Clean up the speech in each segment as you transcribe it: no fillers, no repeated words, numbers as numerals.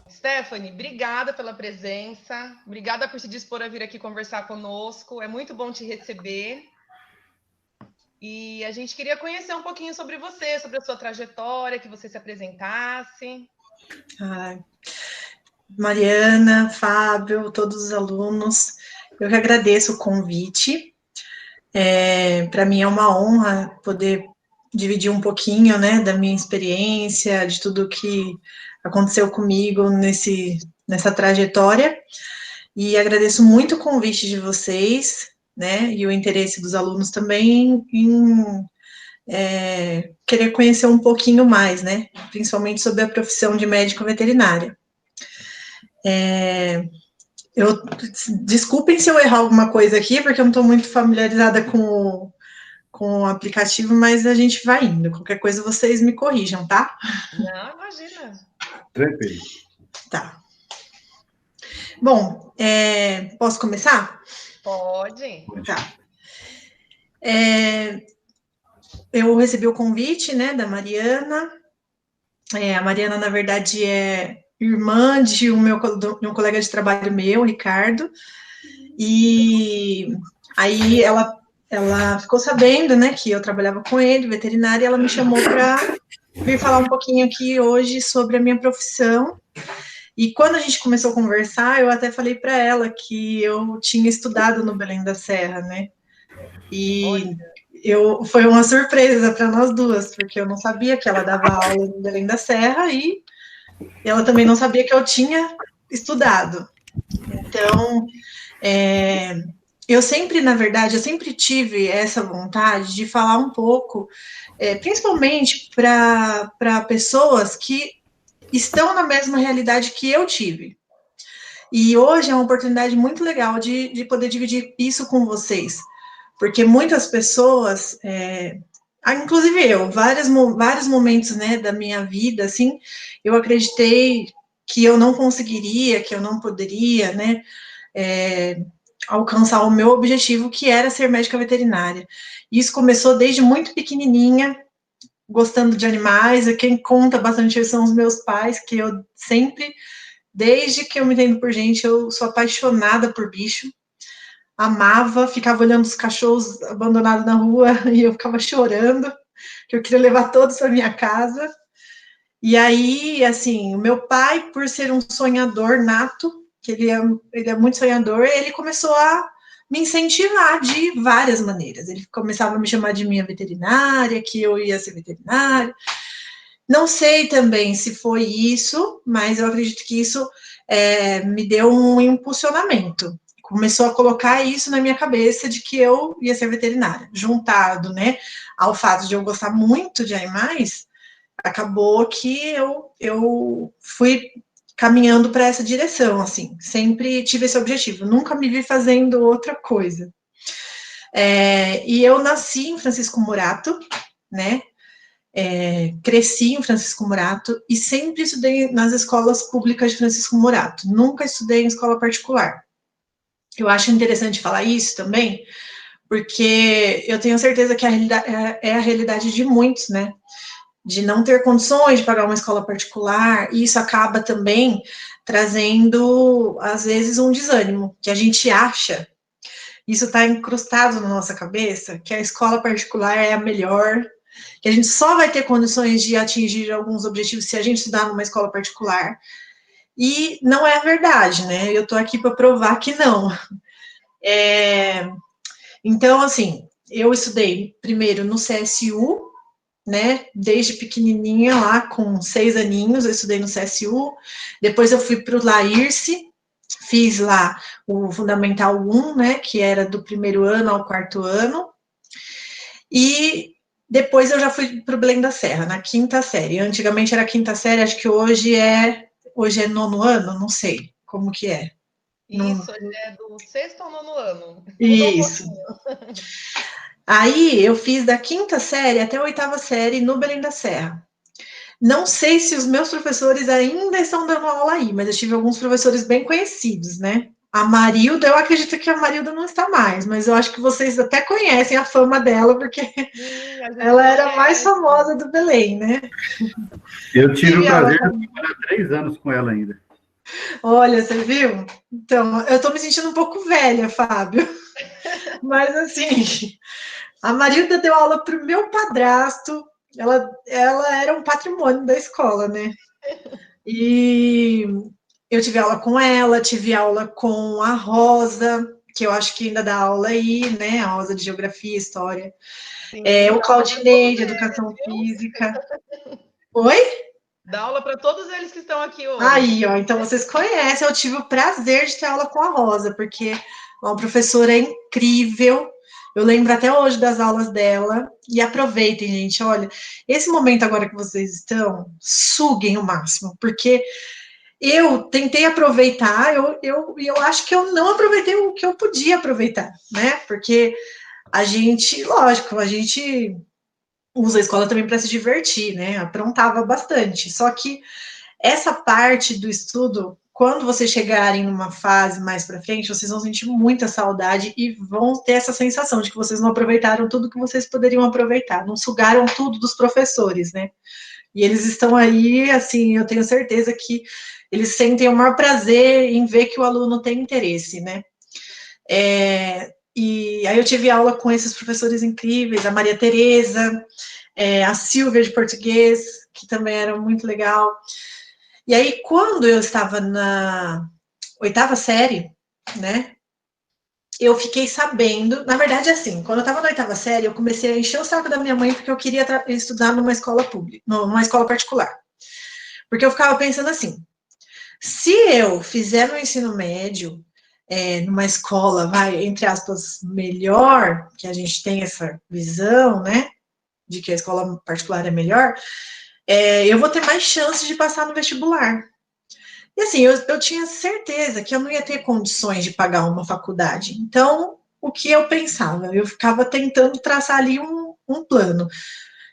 Stephanie, obrigada pela presença, obrigada por se dispor a vir aqui conversar conosco, é muito bom te receber. E a gente queria conhecer um pouquinho sobre você, sobre a sua trajetória, que você se apresentasse. Mariana, Fábio, todos os alunos, eu que agradeço o convite. Para mim é uma honra poder dividir um pouquinho, né, da minha experiência, de tudo que aconteceu comigo nessa trajetória. E agradeço muito o convite de vocês, né, e o interesse dos alunos também em querer conhecer um pouquinho mais, né, principalmente sobre a profissão de médico veterinária. Desculpem se eu errar alguma coisa aqui, porque eu não estou muito familiarizada com o aplicativo, mas a gente vai indo. Qualquer coisa vocês me corrijam, tá? Não, imagina. Tranquilo. Tá. Bom, posso começar? Pode. Tá. Eu recebi o convite, né, da Mariana. A Mariana, na verdade, é irmã de um colega de trabalho meu, Ricardo. E aí ela ficou sabendo, né, que eu trabalhava com ele, veterinária, e ela me chamou para vir falar um pouquinho aqui hoje sobre a minha profissão. E quando a gente começou a conversar, eu até falei para ela que eu tinha estudado no Belém da Serra, né? E foi uma surpresa para nós duas, porque eu não sabia que ela dava aula no Belém da Serra e ela também não sabia que eu tinha estudado. Então, eu sempre tive essa vontade de falar um pouco, principalmente para pessoas que estão na mesma realidade que eu tive. E hoje é uma oportunidade muito legal de poder dividir isso com vocês, porque muitas pessoas, inclusive eu, vários momentos, né, da minha vida, assim, eu acreditei que eu não conseguiria, que eu não poderia, né, alcançar o meu objetivo, que era ser médica veterinária. Isso começou desde muito pequenininha, gostando de animais. E quem conta bastante são os meus pais, que eu sempre, desde que eu me entendo por gente, eu sou apaixonada por bicho. Amava, ficava olhando os cachorros abandonados na rua e eu ficava chorando, que eu queria levar todos para minha casa. E aí, assim, o meu pai, por ser um sonhador nato, que ele é muito sonhador, ele começou a me incentivar de várias maneiras. Ele começava a me chamar de minha veterinária, que eu ia ser veterinária. Não sei também se foi isso, mas eu acredito que isso me deu um impulsionamento. Começou a colocar isso na minha cabeça de que eu ia ser veterinária. Juntado, né, ao fato de eu gostar muito de animais, acabou que eu fui caminhando para essa direção, assim, sempre tive esse objetivo, nunca me vi fazendo outra coisa. E eu nasci em Francisco Morato, né, cresci em Francisco Morato e sempre estudei nas escolas públicas de Francisco Morato, nunca estudei em escola particular. Eu acho interessante falar isso também, porque eu tenho certeza que é a realidade de muitos, né, de não ter condições de pagar uma escola particular, e isso acaba também trazendo, às vezes, um desânimo, que a gente acha, isso está incrustado na nossa cabeça, que a escola particular é a melhor, que a gente só vai ter condições de atingir alguns objetivos se a gente estudar numa escola particular, e não é a verdade, né? Eu estou aqui para provar que não. Então, assim, eu estudei primeiro no CSU, né, desde pequenininha lá, com 6 aninhos, eu estudei no CSU, depois eu fui para o Laírce, fiz lá o Fundamental 1, né, que era do primeiro ano ao quarto ano, e depois eu já fui para o Belém da Serra, na quinta série, antigamente era quinta série, acho que hoje é nono ano, não sei como que é. Isso, é do sexto ao nono ano. Isso. Aí eu fiz da quinta série até a oitava série no Belém da Serra. Não sei se os meus professores ainda estão dando aula aí, mas eu tive alguns professores bem conhecidos, né? A Marilda, eu acredito que a Marilda não está mais, mas eu acho que vocês até conhecem a fama dela, porque Sim, a gente ela era a mais conhece. famosa do Belém, né? Eu tive o Tive aula prazer de com... trabalhar 3 anos com ela ainda. Olha, você viu? Então, eu tô me sentindo um pouco velha, Fábio. Mas, assim, a Marilda deu aula para o meu padrasto. Ela era um patrimônio da escola, né? E eu tive aula com ela, tive aula com a Rosa, que eu acho que ainda dá aula aí, né? A Rosa de Geografia, História. Sim, O dá aula para Claudinei, todos de eles, Educação viu? Física. Oi? Dá aula para todos eles que estão aqui hoje. Aí, ó, então vocês conhecem, eu tive o prazer de ter aula com a Rosa, porque é uma professora incrível. Eu lembro até hoje das aulas dela. E aproveitem, gente. Olha, esse momento agora que vocês estão, suguem o máximo, porque eu tentei aproveitar, eu acho que eu não aproveitei o que eu podia aproveitar, né? Porque a gente, lógico, a gente usa a escola também para se divertir, né? Aprontava bastante. Só que essa parte do estudo, quando vocês chegarem numa fase mais para frente, vocês vão sentir muita saudade e vão ter essa sensação de que vocês não aproveitaram tudo que vocês poderiam aproveitar, não sugaram tudo dos professores, né? E eles estão aí, assim, eu tenho certeza que eles sentem o maior prazer em ver que o aluno tem interesse, né? E aí eu tive aula com esses professores incríveis, a Maria Tereza, a Silvia de português, que também era muito legal. E aí, quando eu estava na oitava série, né, eu fiquei sabendo, na verdade, assim, quando eu estava na oitava série, eu comecei a encher o saco da minha mãe porque eu queria estudar numa escola pública, numa escola particular. Porque eu ficava pensando assim, se eu fizer meu ensino médio numa escola, vai, entre aspas, melhor, que a gente tem essa visão, né, de que a escola particular é melhor, eu vou ter mais chances de passar no vestibular. E assim, eu tinha certeza que eu não ia ter condições de pagar uma faculdade. Então, o que eu pensava? Eu ficava tentando traçar ali um plano.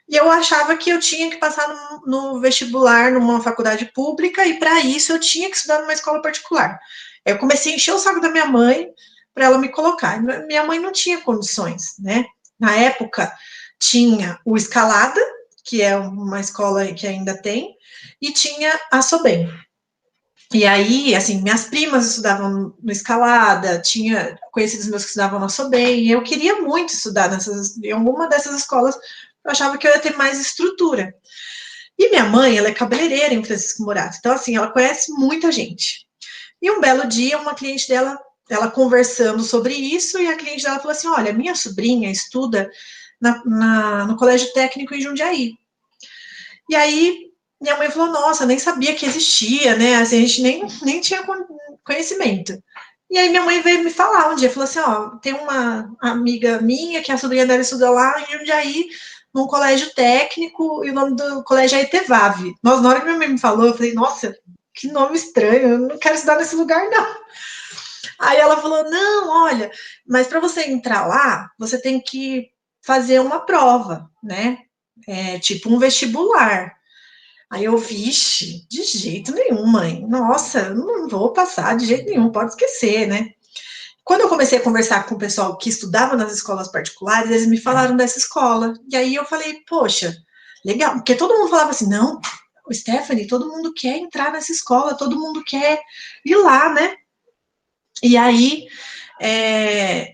E eu achava que eu tinha que passar no vestibular numa faculdade pública, e para isso eu tinha que estudar numa escola particular. Eu comecei a encher o saco da minha mãe para ela me colocar. Minha mãe não tinha condições, né? Na época, tinha o Escalada, que é uma escola que ainda tem, e tinha a Sobem. E aí, assim, minhas primas estudavam no Escalada, tinha conhecidos meus que estudavam na Sobem, e eu queria muito estudar em alguma dessas escolas, eu achava que eu ia ter mais estrutura. E minha mãe, ela é cabeleireira em Francisco Morato, então, assim, ela conhece muita gente. E um belo dia, uma cliente dela, ela conversando sobre isso, e a cliente dela falou assim, olha, minha sobrinha estuda no Colégio Técnico em Jundiaí. E aí, minha mãe falou, nossa, nem sabia que existia, né? Assim, a gente nem tinha conhecimento. E aí minha mãe veio me falar um dia, falou assim, ó, tem uma amiga minha que a sobrinha dela estuda lá em Jundiaí, num colégio técnico, e o nome do colégio é Etevave. Nossa, na hora que minha mãe me falou, eu falei, nossa, que nome estranho, eu não quero estudar nesse lugar, não. Aí ela falou, não, olha, mas para você entrar lá, você tem que fazer uma prova, né? Tipo um vestibular. Aí eu, vixe, de jeito nenhum, mãe. Nossa, eu não vou passar de jeito nenhum, pode esquecer, né? Quando eu comecei a conversar com o pessoal que estudava nas escolas particulares, eles me falaram dessa escola. E aí eu falei, poxa, legal, porque todo mundo falava assim, não, Stephanie, todo mundo quer entrar nessa escola, todo mundo quer ir lá, né? E aí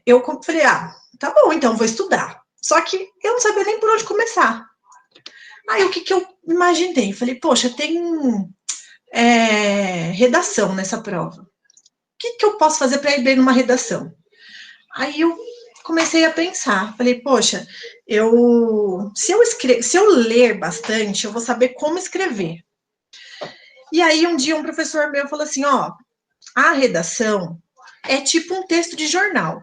eu falei, tá bom, então vou estudar. Só que eu não sabia nem por onde começar. Aí o que eu imaginei? Falei, poxa, tem redação nessa prova. O que eu posso fazer para ir bem numa redação? Aí eu comecei a pensar, falei, poxa, se eu ler bastante, eu vou saber como escrever. E aí um dia um professor meu falou assim, ó, a redação é tipo um texto de jornal.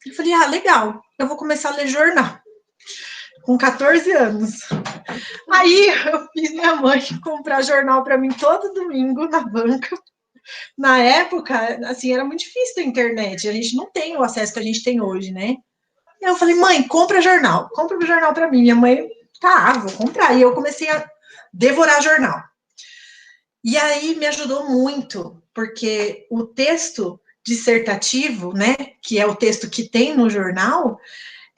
Eu falei, legal, eu vou começar a ler jornal. Com 14 anos. Aí eu fiz minha mãe comprar jornal para mim todo domingo na banca. Na época, assim, era muito difícil ter internet. A gente não tem o acesso que a gente tem hoje, né? E eu falei, mãe, compra jornal para mim. Minha mãe, tá, vou comprar. E eu comecei a devorar jornal. E aí me ajudou muito, porque o texto dissertativo, né, que é o texto que tem no jornal,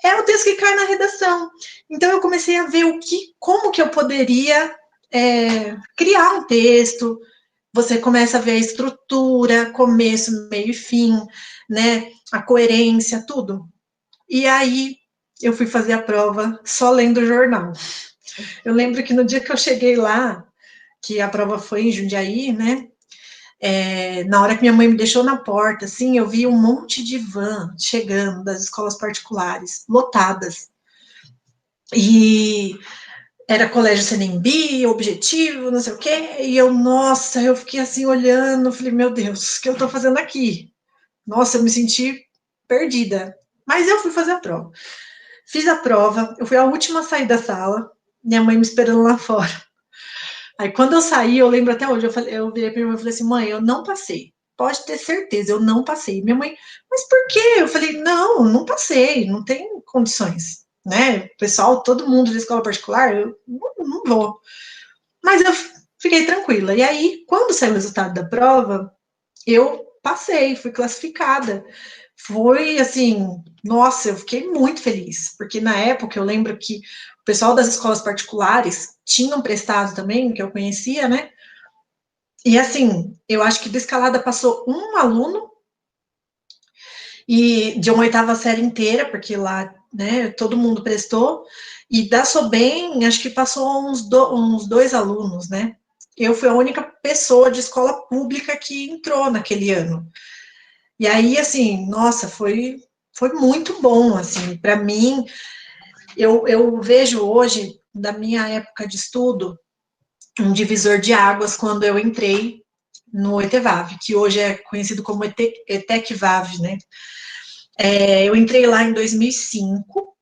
é o texto que cai na redação. Então eu comecei a ver como que eu poderia criar um texto. Você começa a ver a estrutura, começo, meio e fim, né, a coerência, tudo. E aí eu fui fazer a prova só lendo o jornal. Eu lembro que no dia que eu cheguei lá, que a prova foi em Jundiaí, né, na hora que minha mãe me deixou na porta, assim, eu vi um monte de van chegando das escolas particulares, lotadas. E era colégio Senembi, objetivo, não sei o quê, e nossa, eu fiquei assim olhando, falei, meu Deus, o que eu tô fazendo aqui? Nossa, eu me senti perdida. Mas eu fui fazer a prova. Fiz a prova, eu fui a última a sair da sala, minha mãe me esperando lá fora. Aí quando eu saí, eu lembro até hoje, eu virei pra minha mãe e falei assim, mãe, eu não passei. Pode ter certeza, eu não passei. Minha mãe, mas por quê? Eu falei, não passei, não tem condições, né? O pessoal, todo mundo de escola particular, eu não vou. Mas eu fiquei tranquila. E aí, quando saiu o resultado da prova, eu passei, fui classificada. Foi assim, nossa, eu fiquei muito feliz, porque na época eu lembro que o pessoal das escolas particulares tinham prestado também, que eu conhecia, né? E assim, eu acho que da escalada passou um aluno, e de uma oitava série inteira, porque lá, né, todo mundo prestou, e da Sobem, acho que passou uns 2 alunos, né? Eu fui a única pessoa de escola pública que entrou naquele ano. E aí, assim, nossa, foi muito bom, assim, para mim, eu vejo hoje, da minha época de estudo, um divisor de águas quando eu entrei no ETEVAV, que hoje é conhecido como ETECVAV, né? Eu entrei lá em 2005,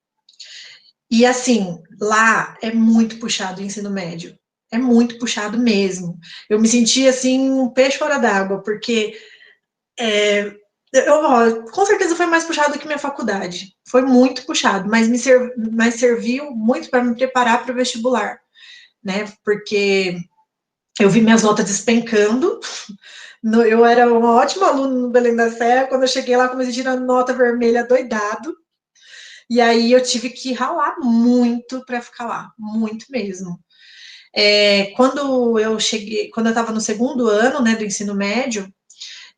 e assim, lá é muito puxado o ensino médio, é muito puxado mesmo. Eu me senti, assim, um peixe fora d'água, porque com certeza foi mais puxado do que minha faculdade. Foi muito puxado, mas serviu muito para me preparar para o vestibular, né? Porque eu vi minhas notas despencando. Eu era uma ótima aluna no Belém da Serra. Quando eu cheguei lá, comecei tirando nota vermelha doidado. E aí eu tive que ralar muito para ficar lá, muito mesmo. Quando eu estava no segundo ano, né, do ensino médio,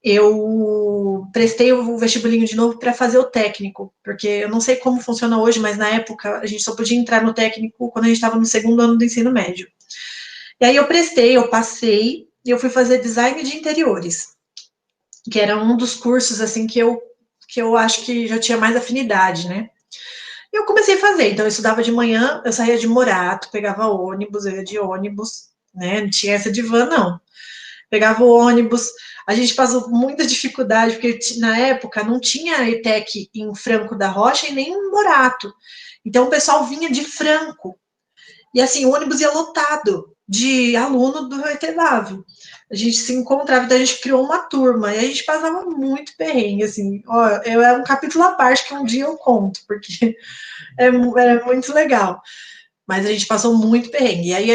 eu prestei o vestibulinho de novo para fazer o técnico, porque eu não sei como funciona hoje, mas na época a gente só podia entrar no técnico quando a gente estava no segundo ano do ensino médio. E aí eu prestei, eu passei, e eu fui fazer design de interiores, que era um dos cursos, assim, que eu acho que já tinha mais afinidade, né? E eu comecei a fazer, então eu estudava de manhã, eu saía de Morato, pegava ônibus, eu ia de ônibus, né? Não tinha essa de van, não. Pegava o ônibus, a gente passou muita dificuldade, porque na época não tinha ETEC em Franco da Rocha e nem em Morato. Então o pessoal vinha de Franco. E assim, o ônibus ia lotado de aluno do ETEVAV. A gente se encontrava, então a gente criou uma turma, e a gente passava muito perrengue, assim. Ó, é um capítulo à parte que um dia eu conto, porque é muito legal. Mas a gente passou muito perrengue. E aí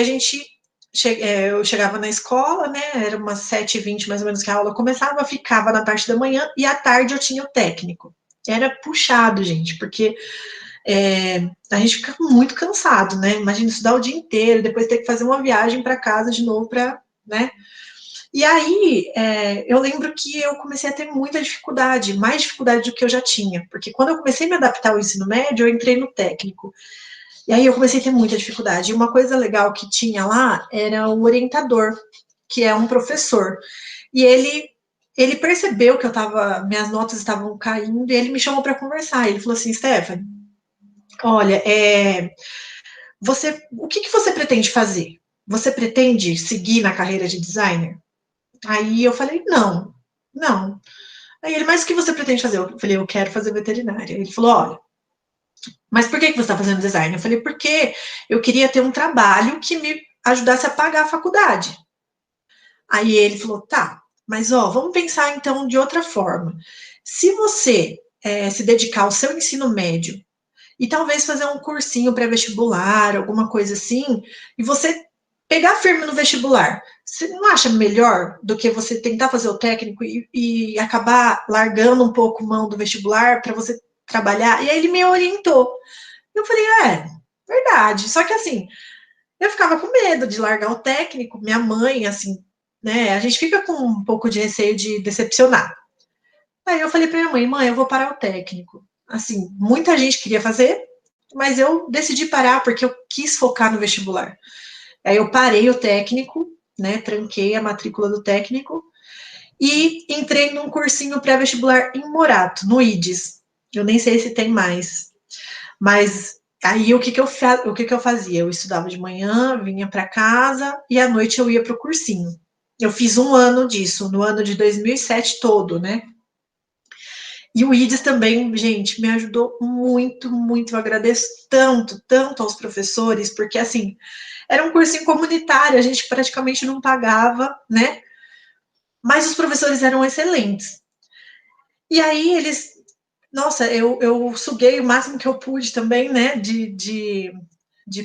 eu chegava na escola, né? Era umas 7h20 mais ou menos que a aula começava, ficava na parte da manhã e à tarde eu tinha o técnico. Era puxado, gente, porque a gente fica muito cansado, né? Imagina estudar o dia inteiro, depois ter que fazer uma viagem para casa de novo para, né? E aí eu lembro que eu comecei a ter muita dificuldade, mais dificuldade do que eu já tinha, porque quando eu comecei a me adaptar ao ensino médio, eu entrei no técnico. E aí eu comecei a ter muita dificuldade. E uma coisa legal que tinha lá era o orientador, que é um professor. E ele percebeu que minhas notas estavam caindo, e ele me chamou para conversar. Ele falou assim, Stephanie, olha, o que você pretende fazer? Você pretende seguir na carreira de designer? Aí eu falei, não. Aí ele, mas o que você pretende fazer? Eu falei, eu quero fazer veterinária. Ele falou, olha, mas por que você está fazendo design? Eu falei, porque eu queria ter um trabalho que me ajudasse a pagar a faculdade. Aí ele falou, tá, mas vamos pensar então de outra forma. Se você se dedicar ao seu ensino médio e talvez fazer um cursinho pré-vestibular, alguma coisa assim, e você pegar firme no vestibular, você não acha melhor do que você tentar fazer o técnico e acabar largando um pouco mão do vestibular para você trabalhar? E aí ele me orientou. Eu falei, verdade. Só que assim, eu ficava com medo de largar o técnico, minha mãe, assim, né? A gente fica com um pouco de receio de decepcionar. Aí eu falei para minha mãe, mãe, eu vou parar o técnico. Assim, muita gente queria fazer, mas eu decidi parar porque eu quis focar no vestibular. Aí eu parei o técnico, né? Tranquei a matrícula do técnico e entrei num cursinho pré-vestibular em Morato, no IDES. Eu nem sei se tem mais. Mas aí o que eu fazia? Eu estudava de manhã, vinha para casa e à noite eu ia para o cursinho. Eu fiz um ano disso, no ano de 2007 todo, né? E o IDES também, gente, me ajudou muito, muito. Eu agradeço tanto, tanto aos professores, porque assim, era um cursinho comunitário, a gente praticamente não pagava, né? Mas os professores eram excelentes. E aí eles, nossa, eu suguei o máximo que eu pude também, né? De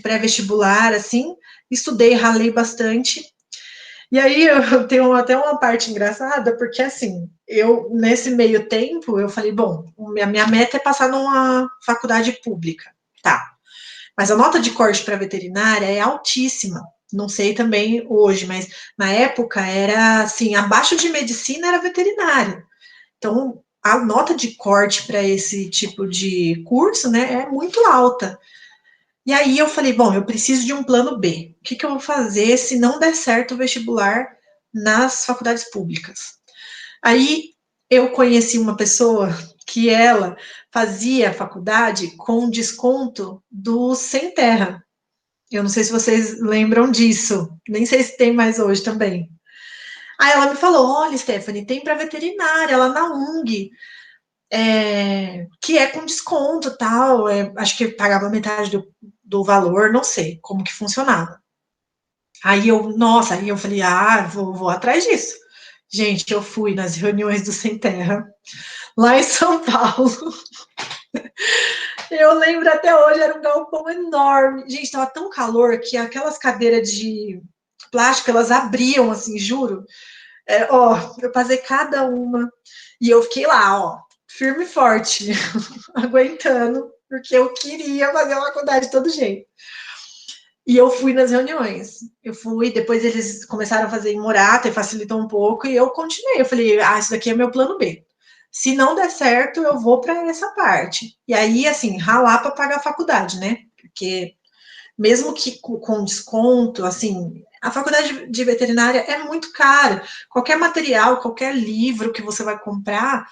pré-vestibular, assim, estudei, ralei bastante. E aí eu tenho até uma parte engraçada, porque assim, eu, nesse meio tempo, eu falei, bom, minha meta é passar numa faculdade pública, tá. Mas a nota de corte para veterinária é altíssima. Não sei também hoje, mas na época era assim, abaixo de medicina era veterinário. Então, a nota de corte para esse tipo de curso, né, é muito alta. E aí eu falei, bom, eu preciso de um plano B. O que eu vou fazer se não der certo o vestibular nas faculdades públicas? Aí eu conheci uma pessoa que ela fazia faculdade com desconto do Sem Terra. Eu não sei se vocês lembram disso, nem sei se tem mais hoje também. Aí ela me falou: olha, Stephanie, tem para veterinária lá na UNG, que é com desconto tal. Acho que pagava metade do valor, não sei como que funcionava. Aí eu falei: vou atrás disso. Gente, eu fui nas reuniões do Sem Terra, lá em São Paulo. Eu lembro até hoje, era um galpão enorme. Gente, tava tão calor que aquelas cadeiras de plástico, elas abriam, assim, juro. Eu passei cada uma e eu fiquei lá, firme e forte, aguentando, porque eu queria fazer a faculdade de todo jeito. E eu fui nas reuniões. Eu fui, depois eles começaram a fazer em Morata e facilitou um pouco, e eu continuei. Eu falei, isso daqui é meu plano B. Se não der certo, eu vou para essa parte. E aí, assim, ralar para pagar a faculdade, né? Porque mesmo que com desconto, assim, a faculdade de veterinária é muito cara. Qualquer material, qualquer livro que você vai comprar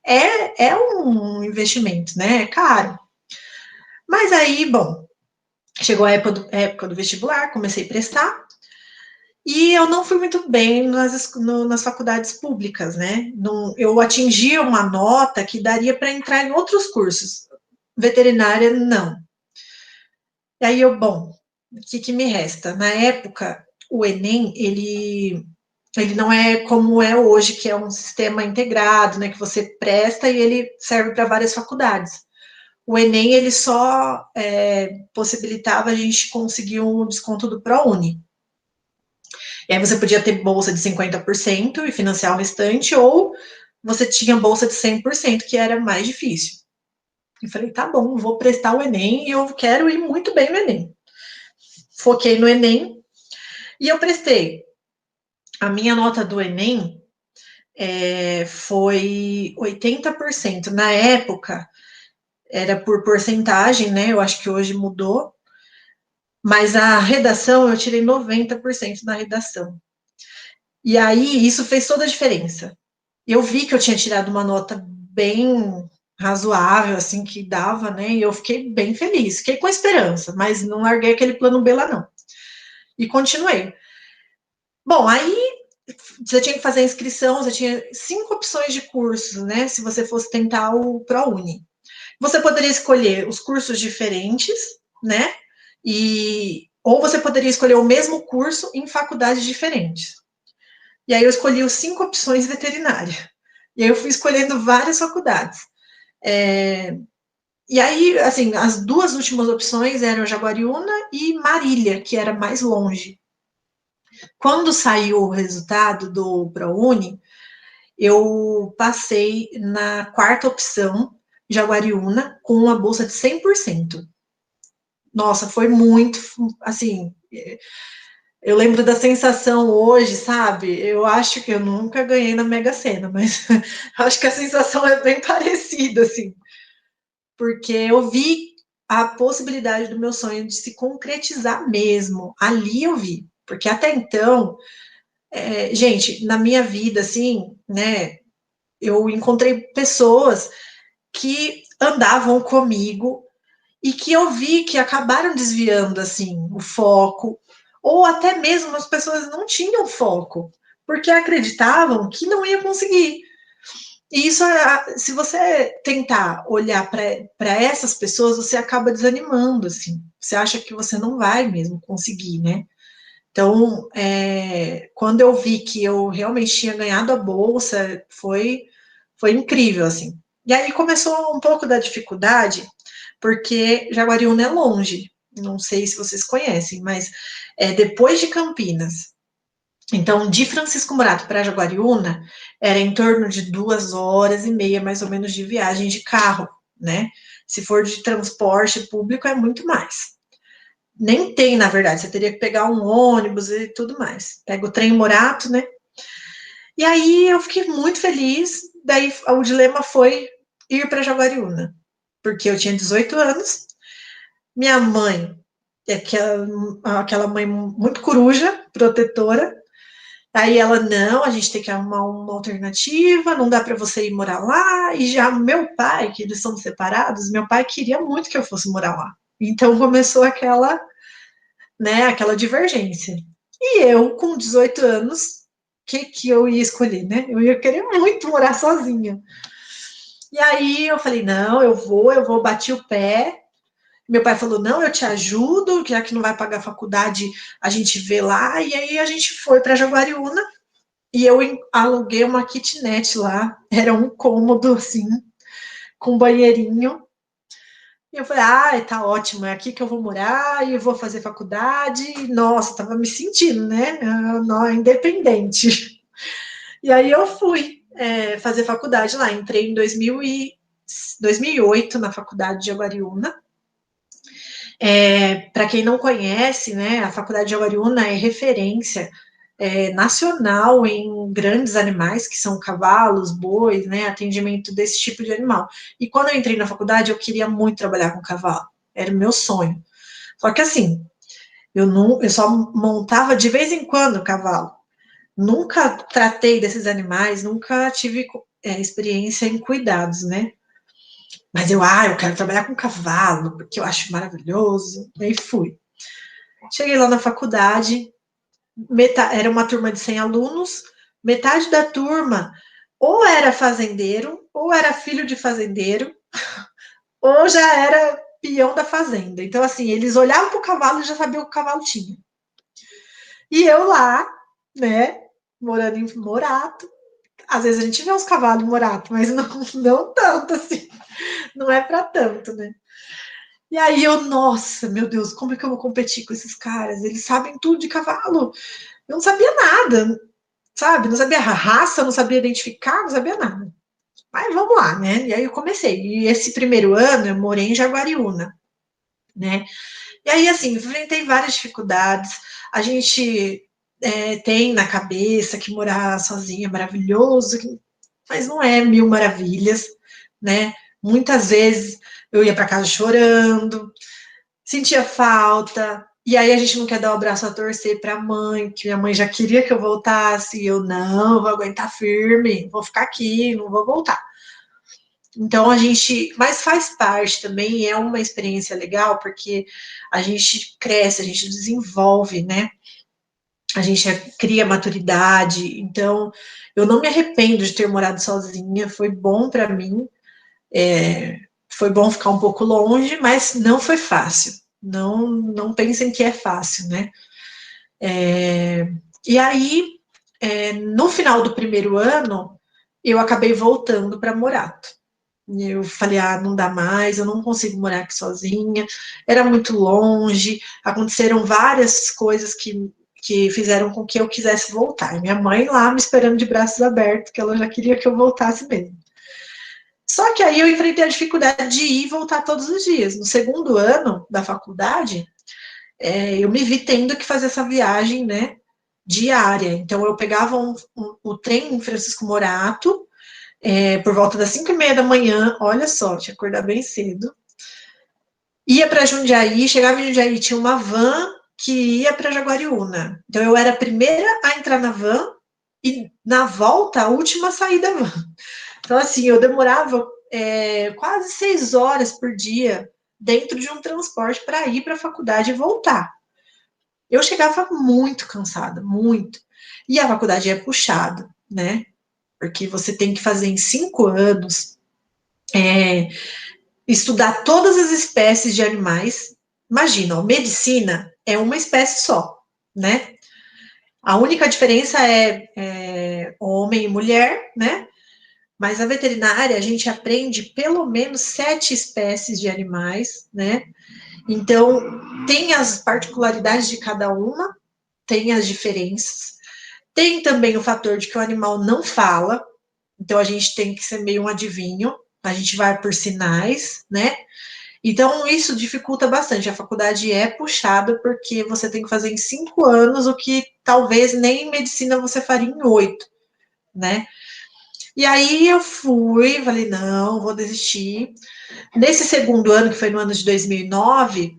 é um investimento, né? É caro. Mas aí, bom, chegou a época do vestibular, comecei a prestar, e eu não fui muito bem nas faculdades públicas, né? Eu atingia uma nota que daria para entrar em outros cursos. Veterinária, não. E aí bom, o que me resta? Na época, o Enem, ele não é como é hoje, que é um sistema integrado, né? Que você presta e ele serve para várias faculdades. O Enem, ele só possibilitava a gente conseguir um desconto do ProUni. E aí você podia ter bolsa de 50% e financiar o restante, ou você tinha bolsa de 100%, que era mais difícil. Eu falei, tá bom, vou prestar o Enem e eu quero ir muito bem no Enem. Foquei no Enem e eu prestei. A minha nota do Enem foi 80%. Na época, era por porcentagem, né? Eu acho que hoje mudou. Mas a redação, eu tirei 90% na redação. E aí, isso fez toda a diferença. Eu vi que eu tinha tirado uma nota bem razoável, assim, que dava, né? E eu fiquei bem feliz. Fiquei com esperança, mas não larguei aquele plano B lá, não. E continuei. Bom, aí você tinha que fazer a inscrição, você tinha 5 opções de cursos, né? Se você fosse tentar o ProUni. Você poderia escolher os cursos diferentes, né? Ou você poderia escolher o mesmo curso em faculdades diferentes. E aí eu escolhi os 5 opções veterinária. E aí eu fui escolhendo várias faculdades. E aí, assim, as 2 últimas opções eram Jaguariúna e Marília, que era mais longe. Quando saiu o resultado do ProUni, eu passei na quarta opção, Jaguariúna, com uma bolsa de 100%. Nossa, foi muito, assim, eu lembro da sensação hoje, sabe? Eu acho que eu nunca ganhei na Mega Sena, mas acho que a sensação é bem parecida, assim, porque eu vi a possibilidade do meu sonho de se concretizar mesmo. Ali eu vi, porque até então, gente, na minha vida, assim, né, eu encontrei pessoas que andavam comigo e que eu vi que acabaram desviando, assim, o foco, ou até mesmo as pessoas não tinham foco, porque acreditavam que não ia conseguir. E isso, se você tentar olhar para essas pessoas, você acaba desanimando, assim. Você acha que você não vai mesmo conseguir, né? Então, quando eu vi que eu realmente tinha ganhado a bolsa, foi incrível, assim. E aí começou um pouco da dificuldade, porque Jaguariúna é longe. Não sei se vocês conhecem, mas é depois de Campinas. Então, de Francisco Morato para Jaguariúna, era em torno de 2 horas e meia, mais ou menos, de viagem de carro, né? Se for de transporte público, é muito mais. Nem tem, na verdade, você teria que pegar um ônibus e tudo mais. Pega o trem Morato, né? E aí eu fiquei muito feliz, daí o dilema foi ir para Jaguariúna, porque eu tinha 18 anos, minha mãe é aquela mãe muito coruja, protetora. Aí ela, não, a gente tem que arrumar uma alternativa, não dá para você ir morar lá. E já meu pai, que eles são separados, meu pai queria muito que eu fosse morar lá. Então começou aquela divergência. E eu, com 18 anos, o que eu ia escolher, né? Eu ia querer muito morar sozinha. E aí eu falei, não, eu vou, bati o pé. Meu pai falou, não, eu te ajudo, já que não vai pagar a faculdade, a gente vê lá. E aí a gente foi para Jaguariúna e eu aluguei uma kitnet lá. Era um cômodo, assim, com banheirinho. E eu falei, tá ótimo, é aqui que eu vou morar e eu vou fazer faculdade. Nossa, tava me sentindo, né? Independente. E aí eu fui fazer faculdade lá. Entrei em 2008 na faculdade de Jaguariúna. Para quem não conhece, né, a faculdade de Jaguariúna é referência nacional em grandes animais, que são cavalos, bois, né, atendimento desse tipo de animal. E quando eu entrei na faculdade, eu queria muito trabalhar com cavalo, era o meu sonho. Só que assim, eu só montava de vez em quando o cavalo. Nunca tratei desses animais, nunca tive experiência em cuidados, né? Mas eu quero trabalhar com cavalo, porque eu acho maravilhoso. E aí fui. Cheguei lá na faculdade, era uma turma de 100 alunos, metade da turma ou era fazendeiro, ou era filho de fazendeiro, ou já era peão da fazenda. Então, assim, eles olhavam para o cavalo e já sabiam o que o cavalo tinha. E eu lá, né, morando em Morato, às vezes a gente vê uns cavalos em Morato, mas não tanto, assim, não é para tanto, né? E aí nossa, meu Deus, como é que eu vou competir com esses caras? Eles sabem tudo de cavalo. Eu não sabia nada, sabe? Não sabia a raça, não sabia identificar, não sabia nada. Mas vamos lá, né? E aí eu comecei. E esse primeiro ano eu morei em Jaguariúna, né? E aí, assim, enfrentei várias dificuldades. A gente tem na cabeça que morar sozinha é maravilhoso, mas não é mil maravilhas, né? Muitas vezes eu ia para casa chorando, sentia falta, e aí a gente não quer dar o braço a torcer para a mãe, que minha mãe já queria que eu voltasse, e eu não, vou aguentar firme, vou ficar aqui, não vou voltar. Então mas faz parte também, é uma experiência legal, porque a gente cresce, a gente desenvolve, né? A gente cria maturidade, então eu não me arrependo de ter morado sozinha, foi bom para mim, foi bom ficar um pouco longe, mas não foi fácil. Não pensem que é fácil, né? E aí, no final do primeiro ano, eu acabei voltando para Morato. Eu falei, não dá mais, eu não consigo morar aqui sozinha, era muito longe, aconteceram várias coisas que que fizeram com que eu quisesse voltar. E minha mãe lá me esperando de braços abertos, que ela já queria que eu voltasse mesmo. Só que aí eu enfrentei a dificuldade de ir e voltar todos os dias. No segundo ano da faculdade, eu me vi tendo que fazer essa viagem, né, diária. Então, eu pegava o trem em Francisco Morato, por volta das 5h30 da manhã, olha só, tinha que acordar bem cedo. Ia para Jundiaí, chegava em Jundiaí, tinha uma van que ia para Jaguariúna. Então, eu era a primeira a entrar na van e, na volta, a última a sair da van. Então, assim, eu demorava quase 6 horas por dia dentro de um transporte para ir para a faculdade e voltar. Eu chegava muito cansada, muito. E a faculdade é puxada, né? Porque você tem que fazer em 5 anos, estudar todas as espécies de animais. Imagina, medicina é uma espécie só, né? A única diferença é homem e mulher, né? Mas a veterinária, a gente aprende pelo menos 7 espécies de animais, né? Então, tem as particularidades de cada uma, tem as diferenças. Tem também o fator de que o animal não fala, então a gente tem que ser meio um adivinho, a gente vai por sinais, né? Então, isso dificulta bastante. A faculdade é puxada porque você tem que fazer em 5 anos o que talvez nem em medicina você faria em 8, né? E aí eu fui, falei, não, vou desistir. Nesse segundo ano, que foi no ano de 2009,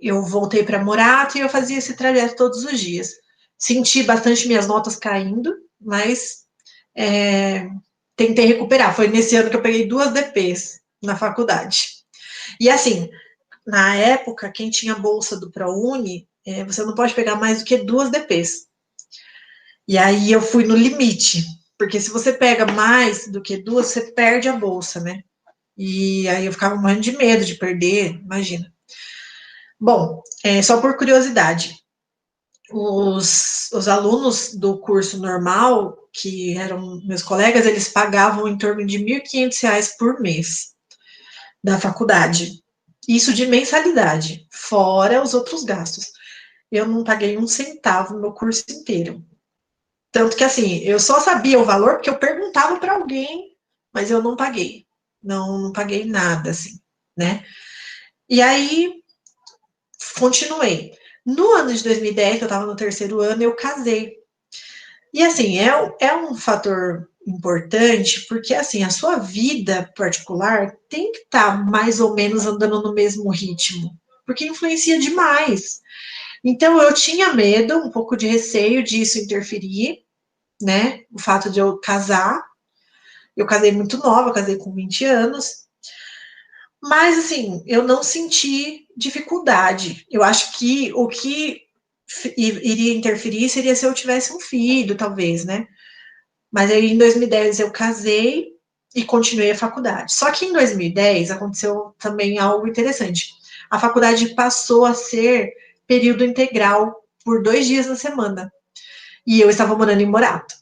eu voltei para Morato e eu fazia esse trajeto todos os dias. Senti bastante minhas notas caindo, mas tentei recuperar. Foi nesse ano que eu peguei 2 DPs na faculdade. E assim, na época, quem tinha bolsa do ProUni, você não pode pegar mais do que 2 DPs. E aí eu fui no limite, porque se você pega mais do que 2, você perde a bolsa, né? E aí eu ficava morrendo de medo de perder, imagina. Bom, só por curiosidade, os alunos do curso normal, que eram meus colegas, eles pagavam em torno de R$ 1.500 por mês da faculdade. Isso de mensalidade, fora os outros gastos. Eu não paguei um centavo no meu curso inteiro. Tanto que, assim, eu só sabia o valor porque eu perguntava para alguém, mas eu não paguei. Não paguei nada, assim, né? E aí, continuei. No ano de 2010, que eu estava no terceiro ano, eu casei. E, assim, é um fator importante, porque, assim, a sua vida particular tem que estar mais ou menos andando no mesmo ritmo, porque influencia demais. Então, eu tinha medo, um pouco de receio disso interferir, né? O fato de eu casar. Eu casei muito nova, eu casei com 20 anos. Mas, assim, eu não senti dificuldade. Eu acho que o que iria interferir seria se eu tivesse um filho, talvez, né? Mas aí, em 2010, eu casei e continuei a faculdade. Só que em 2010 aconteceu também algo interessante. A faculdade passou a ser período integral por 2 dias na semana. E eu estava morando em Morato.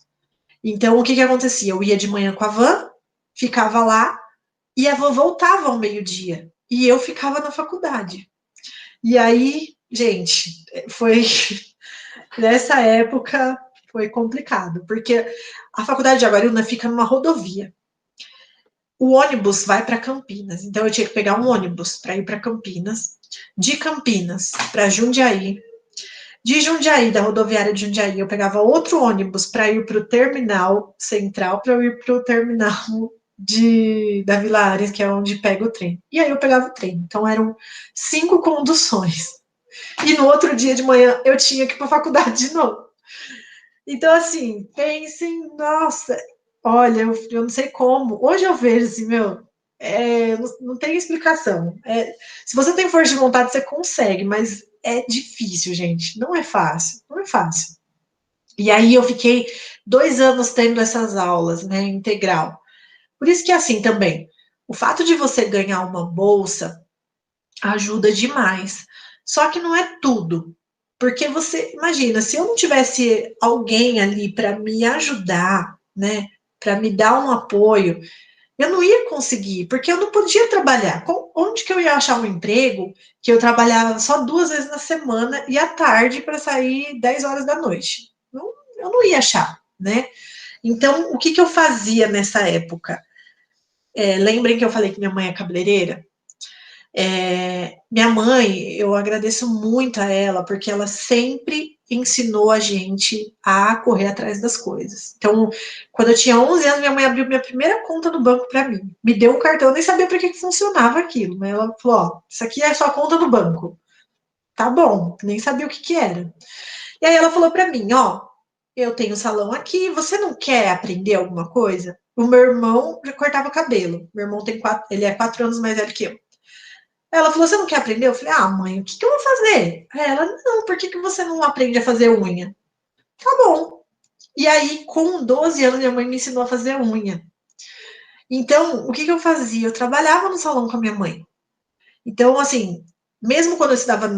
Então, o que acontecia? Eu ia de manhã com a van, ficava lá, e a van voltava ao meio-dia. E eu ficava na faculdade. E aí, gente, foi nessa época foi complicado, porque a faculdade de Jaguariúna fica numa rodovia. O ônibus vai para Campinas, então eu tinha que pegar um ônibus para ir para Campinas, de Campinas para Jundiaí. De Jundiaí, da rodoviária de Jundiaí, eu pegava outro ônibus para ir para o terminal central, para eu ir para o terminal da Vila Ares, que é onde pega o trem. E aí eu pegava o trem. Então eram 5 conduções. E no outro dia de manhã eu tinha que ir para a faculdade de novo. Então, assim, pensem, nossa, olha, eu não sei como. Hoje eu vejo assim, meu, não tem explicação. Se você tem força de vontade, você consegue, mas é difícil, gente. Não é fácil, não é fácil. E aí eu fiquei 2 anos tendo essas aulas, né, integral. Por isso que, assim, também, o fato de você ganhar uma bolsa ajuda demais. Só que não é tudo. Porque você, imagina, se eu não tivesse alguém ali para me ajudar, né, para me dar um apoio, eu não ia conseguir, porque eu não podia trabalhar. Onde que eu ia achar um emprego que eu trabalhava só 2 vezes na semana e à tarde para sair 10 horas da noite? Não, eu não ia achar, né? Então, o que que eu fazia nessa época? Lembrem que eu falei que minha mãe é cabeleireira? Minha mãe, eu agradeço muito a ela, porque ela sempre ensinou a gente a correr atrás das coisas. Então, quando eu tinha 11 anos, minha mãe abriu minha primeira conta no banco para mim. Me deu um cartão, eu nem sabia para que funcionava aquilo, mas ela falou: ó, isso aqui é sua conta do banco. Tá bom, nem sabia o que que era. E aí ela falou para mim: ó, eu tenho um salão aqui, você não quer aprender alguma coisa? O meu irmão já cortava cabelo. Meu irmão tem 4, ele é 4 anos mais velho que eu. Ela falou: você não quer aprender? Eu falei: ah, mãe, o que que eu vou fazer? Aí ela: não, por que que você não aprende a fazer unha? Tá bom. E aí, com 12 anos, minha mãe me ensinou a fazer unha. Então, o que que eu fazia? Eu trabalhava no salão com a minha mãe. Então, assim, mesmo quando eu estudava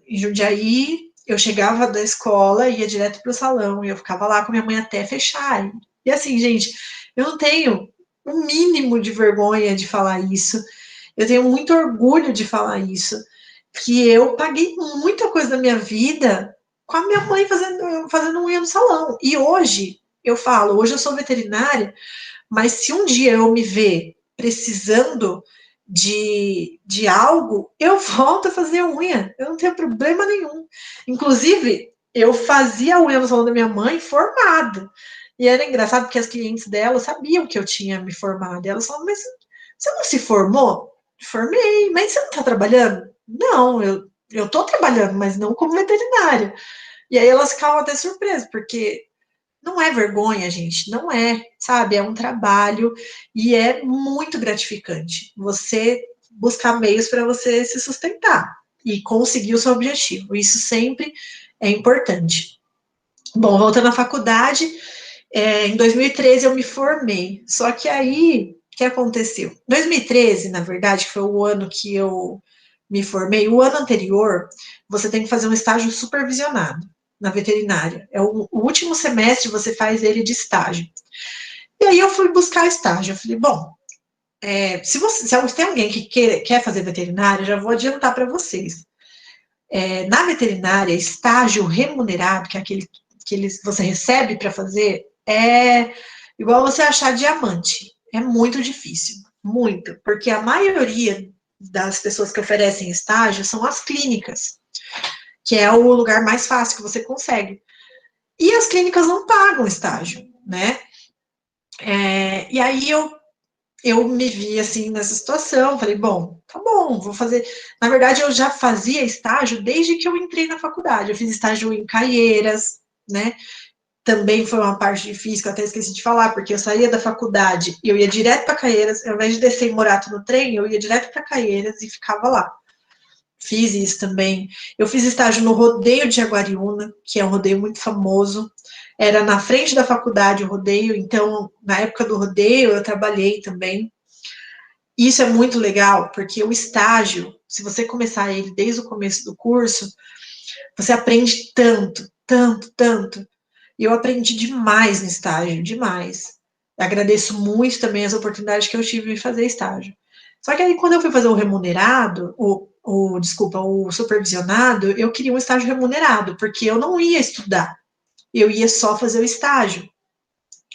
em Jundiaí, eu chegava da escola, ia direto para o salão, e eu ficava lá com minha mãe até fechar. E assim, gente, eu não tenho o mínimo de vergonha de falar isso. Eu tenho muito orgulho de falar isso, que eu paguei muita coisa da minha vida com a minha mãe fazendo unha no salão. E hoje, eu falo, hoje eu sou veterinária, mas se um dia eu me ver precisando de algo, eu volto a fazer unha. Eu não tenho problema nenhum. Inclusive, eu fazia unha no salão da minha mãe formada. E era engraçado porque as clientes dela sabiam que eu tinha me formado. E elas falavam: mas você não se formou? Formei, mas você não está trabalhando? Não, eu estou trabalhando, mas não como veterinária. E aí elas ficavam até surpresas, porque não é vergonha, gente, não é, sabe? É um trabalho e é muito gratificante você buscar meios para você se sustentar e conseguir o seu objetivo. Isso sempre é importante. Bom, voltando à faculdade, em 2013 eu me formei, só que aí, o que aconteceu? 2013, na verdade, que foi o ano que eu me formei, o ano anterior, você tem que fazer um estágio supervisionado na veterinária. É o último semestre você faz ele de estágio. E aí eu fui buscar estágio. Eu falei: bom, se tem alguém que quer fazer veterinária, já vou adiantar para vocês. Na veterinária, estágio remunerado, que é aquele que você recebe para fazer, é igual você achar diamante. É muito difícil, muito, porque a maioria das pessoas que oferecem estágio são as clínicas, que é o lugar mais fácil que você consegue. E as clínicas não pagam estágio, né? E aí eu me vi assim nessa situação, falei: bom, tá bom, vou fazer. Na verdade, eu já fazia estágio desde que eu entrei na faculdade. Eu fiz estágio em Caieiras, né? Também foi uma parte difícil, que eu até esqueci de falar, porque eu saía da faculdade e eu ia direto para Caieiras, ao invés de descer em Morato no trem, eu ia direto para Caieiras e ficava lá. Fiz isso também. Eu fiz estágio no rodeio de Jaguariúna, que é um rodeio muito famoso. Era na frente da faculdade o rodeio, então, na época do rodeio, eu trabalhei também. Isso é muito legal, porque o estágio, se você começar ele desde o começo do curso, você aprende tanto, tanto, tanto. E eu aprendi demais no estágio, demais. Agradeço muito também as oportunidades que eu tive de fazer estágio. Só que aí, quando eu fui fazer o remunerado, desculpa, o supervisionado, eu queria um estágio remunerado, porque eu não ia estudar, eu ia só fazer o estágio.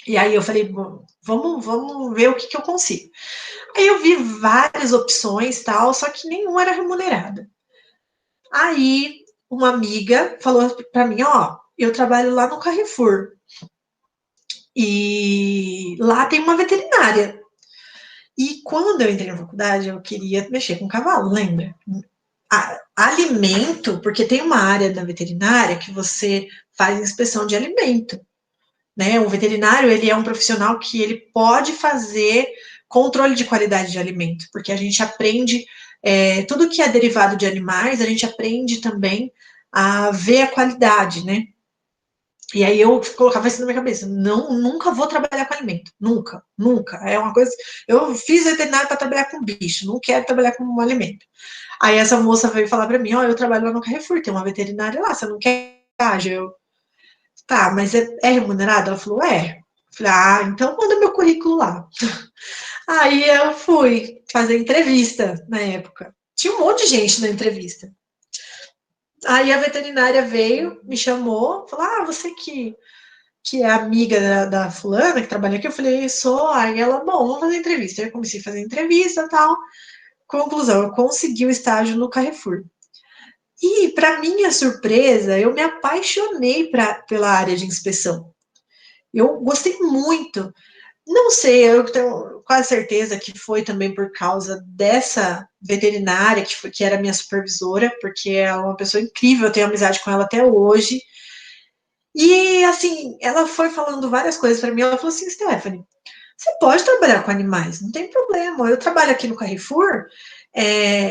E aí eu falei: bom, vamos ver o que eu consigo. Aí eu vi várias opções, tal, só que nenhuma era remunerada. Aí uma amiga falou para mim: ó, eu trabalho lá no Carrefour e lá tem uma veterinária. E quando eu entrei na faculdade, eu queria mexer com cavalo, lembra? Alimento, porque tem uma área da veterinária que você faz inspeção de alimento, né? O veterinário, ele é um profissional que ele pode fazer controle de qualidade de alimento, porque a gente aprende tudo que é derivado de animais, a gente aprende também a ver a qualidade, né? E aí eu colocava isso na minha cabeça: não, nunca vou trabalhar com alimento, nunca, nunca. É uma coisa. Eu fiz veterinário para trabalhar com bicho, não quero trabalhar com um alimento. Aí essa moça veio falar para mim: ó, eu trabalho lá no Carrefour, tem uma veterinária lá, você não quer estágio? Eu: tá, mas é remunerado? Ela falou: é. Eu falei: ah, então manda meu currículo lá. Aí eu fui fazer entrevista na época. Tinha um monte de gente na entrevista. Aí a veterinária veio, me chamou, falou: ah, você que é amiga da fulana que trabalha aqui? Eu falei: sou. Aí ela: bom, vamos fazer entrevista. Aí eu comecei a fazer entrevista e tal. Conclusão, eu consegui o estágio no Carrefour. E, para minha surpresa, eu me apaixonei pela área de inspeção. Eu gostei muito. Não sei, eu tenho quase certeza que foi também por causa dessa veterinária que era minha supervisora, porque ela é uma pessoa incrível, eu tenho amizade com ela até hoje. E, assim, ela foi falando várias coisas para mim. Ela falou assim: Stephanie, você pode trabalhar com animais, não tem problema. Eu trabalho aqui no Carrefour,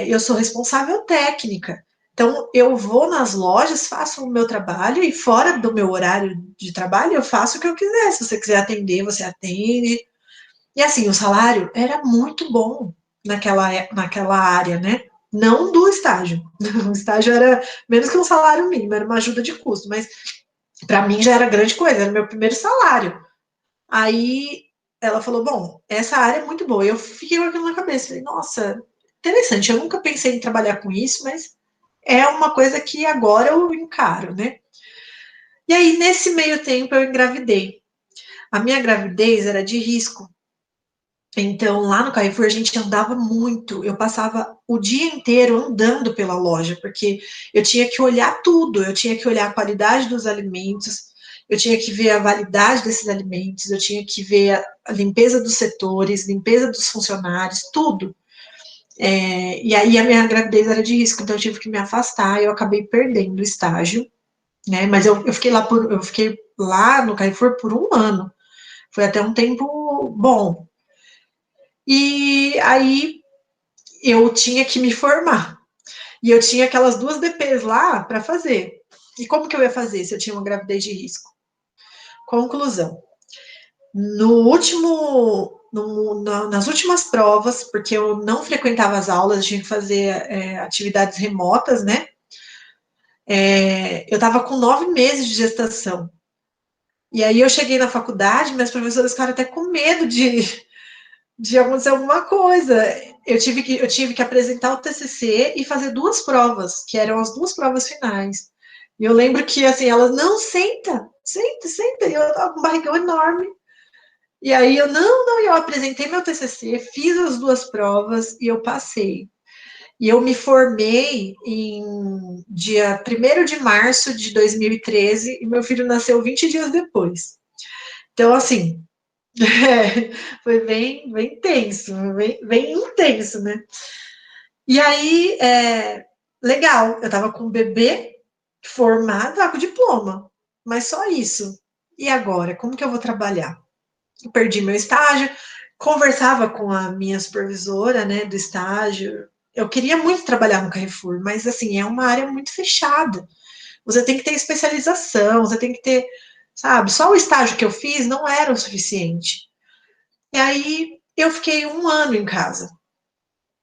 eu sou responsável técnica. Então, eu vou nas lojas, faço o meu trabalho e fora do meu horário de trabalho, eu faço o que eu quiser. Se você quiser atender, você atende. E assim, o salário era muito bom naquela área, né? Não do estágio. O estágio era menos que um salário mínimo, era uma ajuda de custo, mas para mim já era grande coisa, era meu primeiro salário. Aí ela falou: bom, essa área é muito boa. Eu fiquei com aquilo na cabeça. Falei: nossa, interessante. Eu nunca pensei em trabalhar com isso, mas é uma coisa que agora eu encaro, né? E aí, nesse meio tempo, eu engravidei. A minha gravidez era de risco. Então, lá no Carrefour, a gente andava muito. Eu passava o dia inteiro andando pela loja, porque eu tinha que olhar tudo. Eu tinha que olhar a qualidade dos alimentos, eu tinha que ver a validade desses alimentos, eu tinha que ver a limpeza dos setores, limpeza dos funcionários, tudo. E aí a minha gravidez era de risco, então eu tive que me afastar. Eu acabei perdendo o estágio, né? Mas eu fiquei lá no Carrefour por um ano. Foi até um tempo bom. E aí eu tinha que me formar. E eu tinha aquelas 2 DPs lá para fazer. E como que eu ia fazer se eu tinha uma gravidez de risco? Conclusão. Nas últimas provas, porque eu não frequentava as aulas, eu tinha que fazer atividades remotas, né? Eu estava com 9 meses de gestação. E aí eu cheguei na faculdade, meus professores ficaram até com medo de acontecer alguma coisa. Eu tive que apresentar o TCC e fazer 2 provas, que eram as 2 provas finais. E eu lembro que, assim, elas: não, senta, senta, senta. E eu tava com um barrigão enorme. E aí eu apresentei meu TCC, fiz as 2 provas e eu passei. E eu me formei em dia 1º de março de 2013 e meu filho nasceu 20 dias depois. Então, assim, foi bem, bem tenso, bem intenso, né? E aí, legal, eu tava com o bebê formado, com diploma, mas só isso. E agora, como que eu vou trabalhar? Eu perdi meu estágio, conversava com a minha supervisora, né, do estágio. Eu queria muito trabalhar no Carrefour, mas assim, é uma área muito fechada. Você tem que ter especialização, você tem que ter, sabe? Só o estágio que eu fiz não era o suficiente. E aí eu fiquei um ano em casa.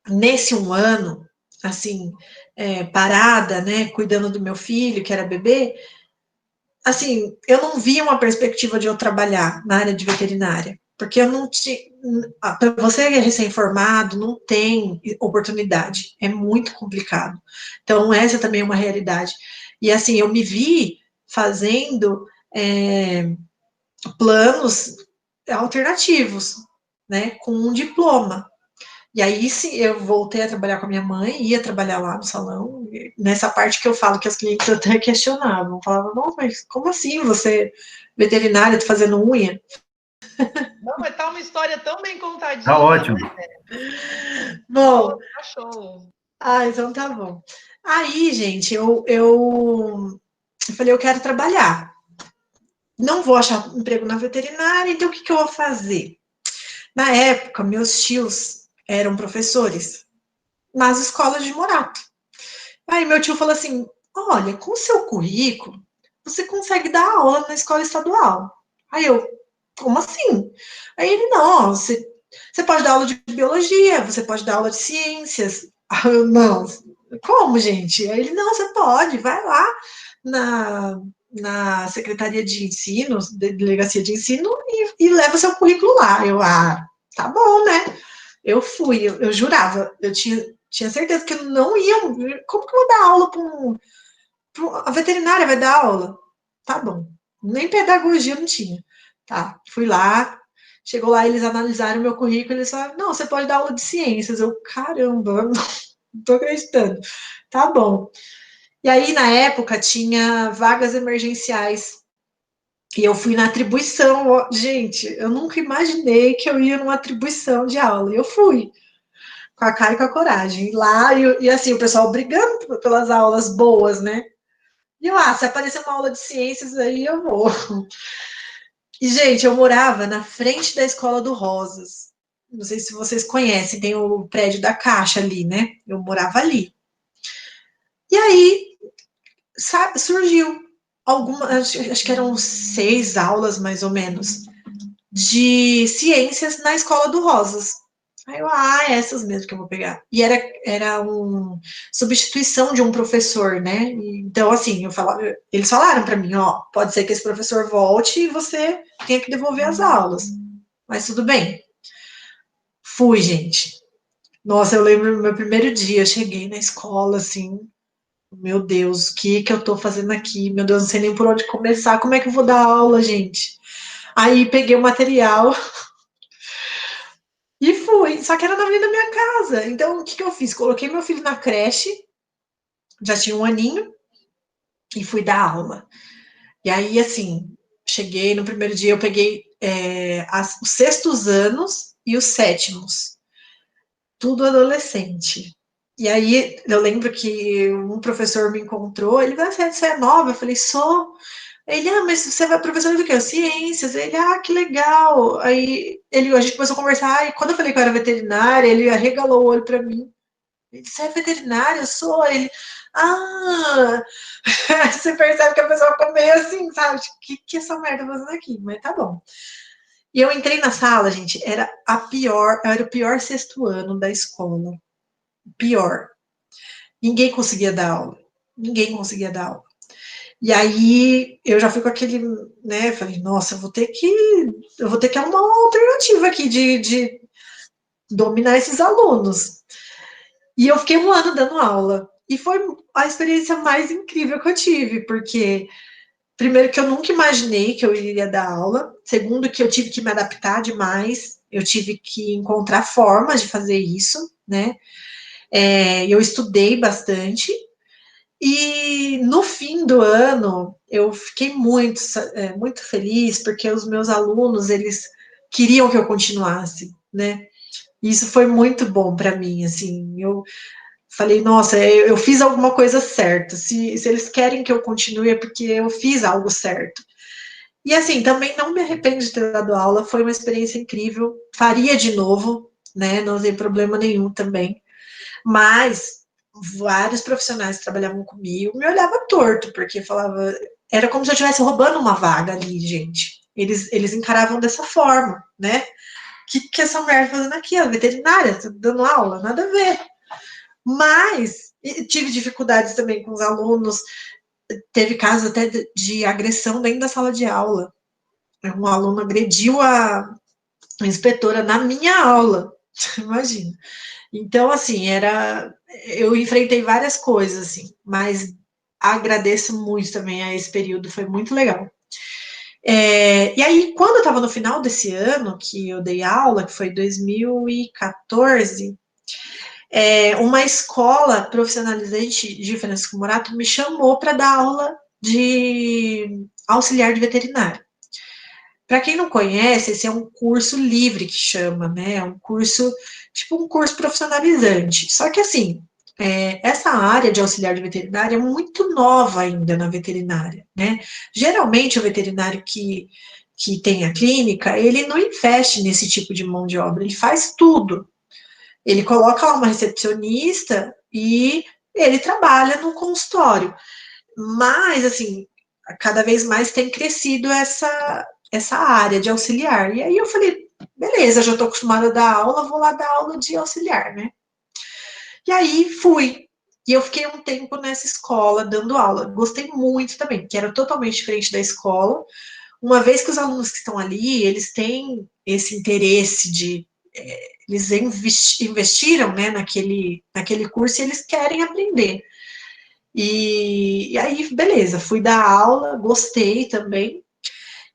Nesse um ano, assim, parada, né, cuidando do meu filho, que era bebê, assim, eu não via uma perspectiva de eu trabalhar na área de veterinária, porque eu não tinha. Para você que é recém-formado, não tem oportunidade, é muito complicado. Então, essa também é uma realidade. E assim, eu me vi fazendo planos alternativos, né, com um diploma. E aí, sim, eu voltei a trabalhar com a minha mãe, ia trabalhar lá no salão, nessa parte que eu falo que as clientes até questionavam, falavam: não, mas como assim você, veterinária, tá fazendo unha? Não, mas tá uma história tão bem Tá contadinha, ótimo. Bom, tá show. então tá bom. Aí, gente, eu falei: eu quero trabalhar. Não vou achar emprego na veterinária, então o que eu vou fazer? Na época, meus tios eram professores nas escolas de Morato. Aí meu tio falou assim: olha, com o seu currículo, você consegue dar aula na escola estadual. Aí eu: como assim? Aí ele: não, você pode dar aula de biologia, você pode dar aula de ciências. Aí eu: não, como, gente? Aí ele: não, você pode, vai lá na Secretaria de Ensino, Delegacia de Ensino, e leva seu currículo lá. Eu: tá bom, né? Eu fui, eu jurava, eu tinha certeza que eu não ia. Como que eu vou dar aula a veterinária vai dar aula? Tá bom. Nem pedagogia não tinha. Tá, fui lá, chegou lá, eles analisaram o meu currículo, eles falaram, não, você pode dar aula de ciências. Eu, caramba, não tô acreditando. Tá bom. E aí, na época, tinha vagas emergenciais. E eu fui na atribuição. Gente, eu nunca imaginei que eu ia numa atribuição de aula. E eu fui, com a cara e com a coragem. E lá, e assim, o pessoal brigando pelas aulas boas, né? E eu, se aparecer uma aula de ciências, aí eu vou. E, gente, eu morava na frente da escola do Rosas. Não sei se vocês conhecem, tem o prédio da Caixa ali, né? Eu morava ali. E aí, sabe, surgiu acho que eram 6 aulas, mais ou menos, de ciências na escola do Rosas. Aí eu, essas mesmo que eu vou pegar. E era uma substituição de um professor, né? Então, assim, eles falaram para mim, pode ser que esse professor volte e você tenha que devolver as aulas. Mas tudo bem. Fui, gente. Nossa, eu lembro do meu primeiro dia, eu cheguei na escola, assim, meu Deus, o que eu tô fazendo aqui? Meu Deus, não sei nem por onde começar, como é que eu vou dar aula, gente? Aí peguei o material e fui, só que era na frente da minha casa. Então, o que eu fiz? Coloquei meu filho na creche, já tinha 1 aninho, e fui dar aula. E aí, assim, cheguei no primeiro dia, eu peguei os 6º anos e os 7º, tudo adolescente. E aí, eu lembro que um professor me encontrou, ele falou, você é nova? Eu falei, sou. Ele, mas você vai professor do quê? Ciências. Ele, que legal. Aí a gente começou a conversar, e quando eu falei que eu era veterinária, ele arregalou o olho para mim. Ele disse, você é veterinária? Eu sou. Ele, você percebe que a pessoa ficou meio assim, sabe? O que essa merda tá fazendo aqui? Mas tá bom. E eu entrei na sala, gente, era o pior 6º ano da escola. Pior. Ninguém conseguia dar aula. Ninguém conseguia dar aula. E aí eu já fui com aquele, né? Falei, nossa, eu vter que arrumar uma alternativa aqui de dominar esses alunos. E eu fiquei 1 ano dando aula. E foi a experiência mais incrível que eu tive, porque primeiro que eu nunca imaginei que eu iria dar aula, segundo que eu tive que me adaptar demais, eu tive que encontrar formas de fazer isso, né? Eu estudei bastante. E no fim do ano, eu fiquei muito feliz, porque os meus alunos, eles queriam que eu continuasse, né? E isso foi muito bom para mim, assim, eu falei, nossa, eu fiz alguma coisa certa, se eles querem que eu continue é porque eu fiz algo certo. E assim, também não me arrependo de ter dado aula, foi uma experiência incrível, faria de novo, né, não tem problema nenhum também, mas vários profissionais que trabalhavam comigo me olhavam torto, porque falava, era como se eu estivesse roubando uma vaga ali, gente. Eles encaravam dessa forma, né? O que essa mulher fazendo aqui? A veterinária, tá dando aula? Nada a ver. Mas tive dificuldades também com os alunos, teve casos até de agressão dentro da sala de aula. Um aluno agrediu a inspetora na minha aula, imagina. Então, assim, eu enfrentei várias coisas, assim, mas agradeço muito também a esse período, foi muito legal. E aí, quando eu estava no final desse ano, que eu dei aula, que foi 2014, uma escola profissionalizante de Francisco Morato me chamou para dar aula de auxiliar de veterinário. Para quem não conhece, esse é um curso livre que chama, né? É um curso, tipo um curso profissionalizante. Só que assim, essa área de auxiliar de veterinária é muito nova ainda na veterinária, né? Geralmente o veterinário que tem a clínica, ele não investe nesse tipo de mão de obra, ele faz tudo. Ele coloca lá uma recepcionista e ele trabalha no consultório. Mas, assim, cada vez mais tem crescido essa área de auxiliar. E aí eu falei, beleza, já estou acostumada a dar aula, vou lá dar aula de auxiliar, né? E aí fui. E eu fiquei um tempo nessa escola dando aula. Gostei muito também, porque era totalmente diferente da escola. Uma vez que os alunos que estão ali, eles têm esse interesse de eles investiram, né, naquele curso e eles querem aprender. E aí, beleza, fui dar aula, gostei também.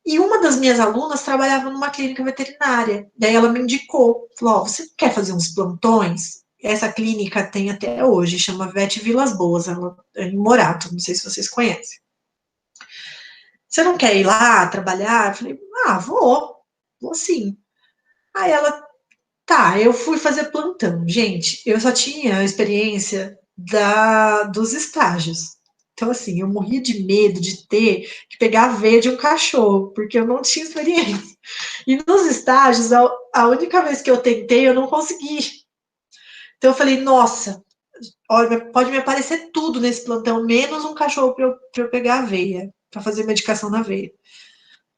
E uma das minhas alunas trabalhava numa clínica veterinária. Daí ela me indicou, falou, você quer fazer uns plantões? Essa clínica tem até hoje, chama Vet Vilas Boas, ela é em Morato, não sei se vocês conhecem. Você não quer ir lá trabalhar? Eu falei, vou sim. Aí ela, tá, eu fui fazer plantão. Gente, eu só tinha a experiência dos estágios. Então, assim, eu morria de medo de ter que pegar a veia de um cachorro, porque eu não tinha experiência. E nos estágios, a única vez que eu tentei, eu não consegui. Então, eu falei, nossa, olha, pode me aparecer tudo nesse plantão, menos um cachorro para eu pegar a veia, para fazer medicação na veia.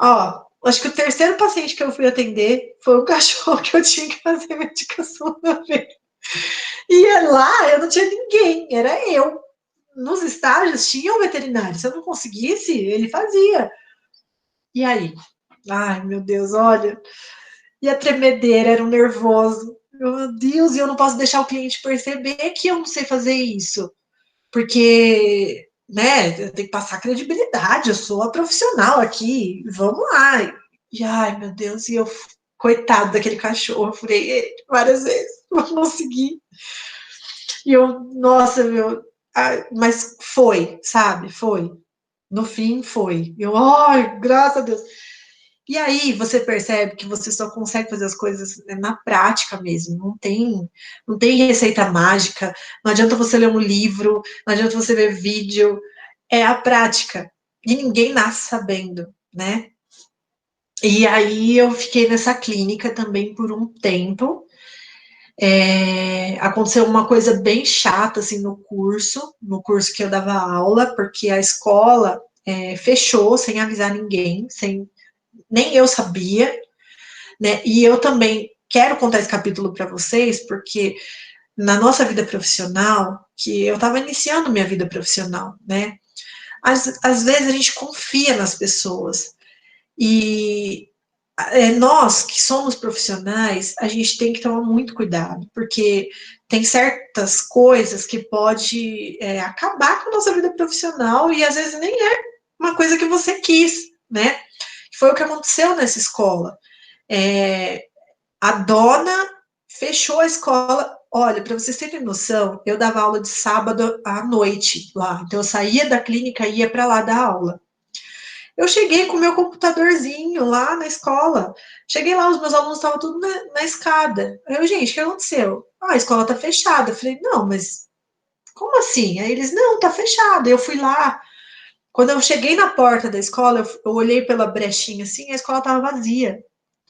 Ó, acho que o terceiro paciente que eu fui atender foi um cachorro que eu tinha que fazer medicação na veia. E lá eu não tinha ninguém, era eu. Nos estágios tinha um veterinário, se eu não conseguisse, ele fazia. E aí? Ai, meu Deus, olha. E a tremedeira, era um nervoso. Meu Deus, e eu não posso deixar o cliente perceber que eu não sei fazer isso. Porque, né, eu tenho que passar credibilidade, eu sou a profissional aqui, vamos lá. E, ai, meu Deus, e eu, coitado daquele cachorro, eu furei ele várias vezes, não consegui. E eu, nossa, meu, mas foi, sabe, foi. No fim, foi. Eu, ai, graças a Deus. E aí você percebe que você só consegue fazer as coisas na prática mesmo, não tem receita mágica, não adianta você ler um livro, não adianta você ver vídeo, é a prática. E ninguém nasce sabendo, né? E aí eu fiquei nessa clínica também por um tempo. Aconteceu uma coisa bem chata assim no curso que eu dava aula, porque a escola fechou sem avisar ninguém, nem eu sabia, né? E eu também quero contar esse capítulo para vocês, porque na nossa vida profissional, que eu estava iniciando minha vida profissional, né? Às vezes a gente confia nas pessoas. E nós que somos profissionais, a gente tem que tomar muito cuidado, porque tem certas coisas que pode acabar com a nossa vida profissional e às vezes nem é uma coisa que você quis, né? Foi o que aconteceu nessa escola. A dona fechou a escola. Olha, para vocês terem noção, eu dava aula de sábado à noite lá. Então, eu saía da clínica e ia para lá dar aula. Eu cheguei com o meu computadorzinho lá na escola. Cheguei lá, os meus alunos estavam tudo na escada. Eu, gente, o que aconteceu? A escola tá fechada. Eu falei, não, mas como assim? Aí eles, não, tá fechada. Eu fui lá. Quando eu cheguei na porta da escola, eu olhei pela brechinha assim, a escola estava vazia.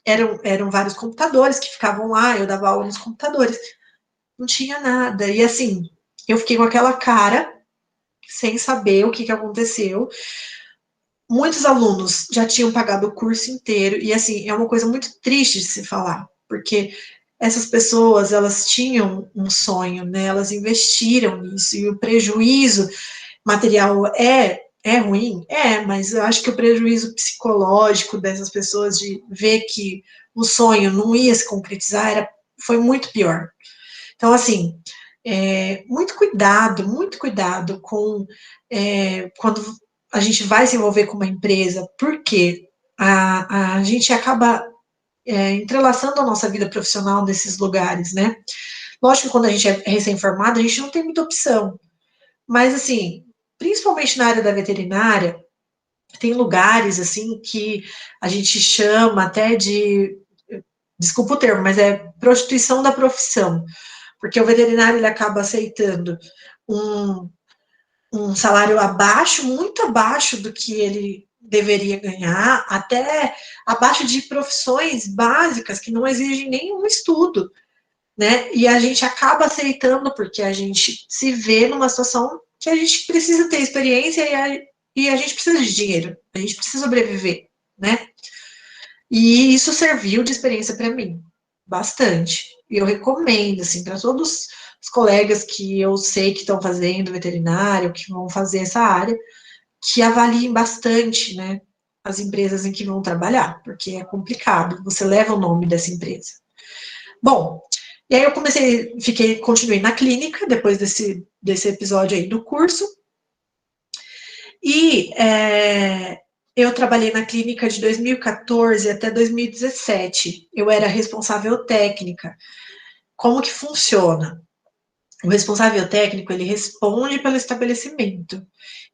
Eram vários computadores que ficavam lá, eu dava aula nos computadores. Não tinha nada. E assim, eu fiquei com aquela cara, sem saber o que aconteceu. Muitos alunos já tinham pagado o curso inteiro, e assim, é uma coisa muito triste de se falar, porque essas pessoas, elas tinham um sonho, né? Elas investiram nisso, e o prejuízo material é ruim? Mas eu acho que o prejuízo psicológico dessas pessoas de ver que o sonho não ia se concretizar foi muito pior. Então, assim, muito cuidado com quando a gente vai se envolver com uma empresa, porque a gente acaba entrelaçando a nossa vida profissional nesses lugares, né? Lógico que quando a gente é recém-formado, a gente não tem muita opção, mas, assim, principalmente na área da veterinária, tem lugares, assim, que a gente chama até de, desculpa o termo, mas é prostituição da profissão, porque o veterinário, ele acaba aceitando um salário abaixo, muito abaixo do que ele deveria ganhar, até abaixo de profissões básicas que não exigem nenhum estudo, né? E a gente acaba aceitando porque a gente se vê numa situação que a gente precisa ter experiência e a gente precisa de dinheiro, a gente precisa sobreviver, né? E isso serviu de experiência para mim, bastante. E eu recomendo, assim, para todos os colegas que eu sei que estão fazendo veterinário, que vão fazer essa área, que avaliem bastante, né, as empresas em que vão trabalhar, porque é complicado, você leva o nome dessa empresa. Bom, e aí eu continuei na clínica, depois desse episódio aí do curso, e eu trabalhei na clínica de 2014 até 2017, eu era responsável técnica. Como que funciona? O responsável técnico, ele responde pelo estabelecimento.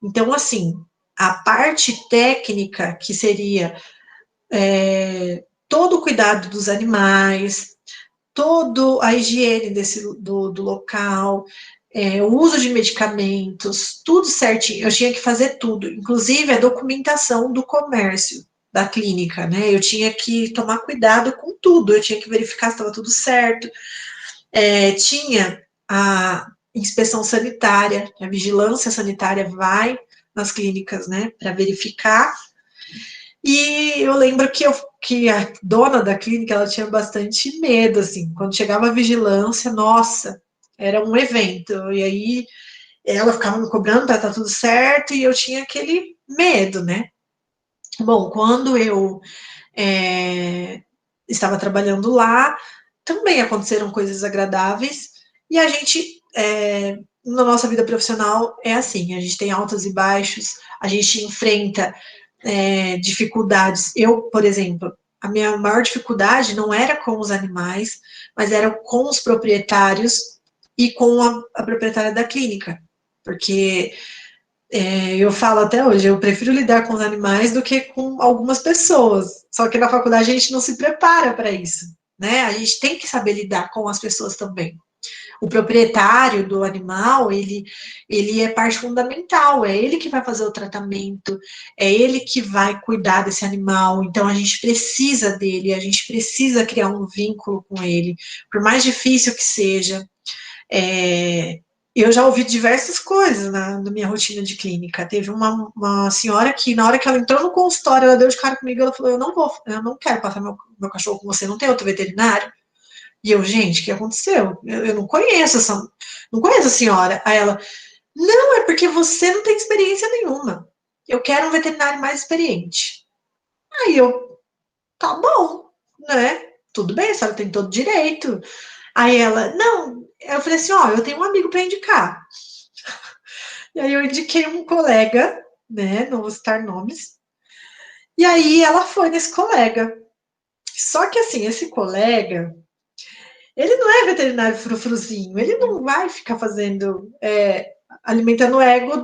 Então, assim, a parte técnica, que seria todo o cuidado dos animais, toda a higiene do local, o uso de medicamentos, tudo certinho. Eu tinha que fazer tudo, inclusive a documentação do comércio da clínica, né? Eu tinha que tomar cuidado com tudo, eu tinha que verificar se estava tudo certo. Tinha a inspeção sanitária, a vigilância sanitária vai nas clínicas, né, para verificar. E eu lembro que a dona da clínica, ela tinha bastante medo, assim, quando chegava a vigilância, nossa, era um evento, e aí ela ficava me cobrando para estar tudo certo, e eu tinha aquele medo, né. Bom, quando eu estava trabalhando lá, também aconteceram coisas agradáveis, e a gente, na nossa vida profissional, é assim, a gente tem altos e baixos, a gente enfrenta dificuldades. Eu, por exemplo, a minha maior dificuldade não era com os animais, mas era com os proprietários e com a proprietária da clínica, porque eu falo até hoje, eu prefiro lidar com os animais do que com algumas pessoas, só que na faculdade a gente não se prepara para isso, né? A gente tem que saber lidar com as pessoas também. O proprietário do animal, ele é parte fundamental, é ele que vai fazer o tratamento, é ele que vai cuidar desse animal, então a gente precisa dele, a gente precisa criar um vínculo com ele, por mais difícil que seja. Eu já ouvi diversas coisas na minha rotina de clínica. Teve uma senhora que, na hora que ela entrou no consultório, ela deu de cara comigo, ela falou, eu não quero passar meu cachorro com você, não tem outro veterinário? E eu, gente, o que aconteceu? Eu não conheço a senhora. Aí ela, não, é porque você não tem experiência nenhuma. Eu quero um veterinário mais experiente. Aí eu, tá bom, né? Tudo bem, a senhora tem todo direito. Aí ela, não, eu falei assim, ó, eu tenho um amigo para indicar. E aí eu indiquei um colega, né? Não vou citar nomes. E aí ela foi nesse colega. Só que assim, esse colega, ele não é veterinário frufruzinho, ele não vai ficar fazendo, alimentando o ego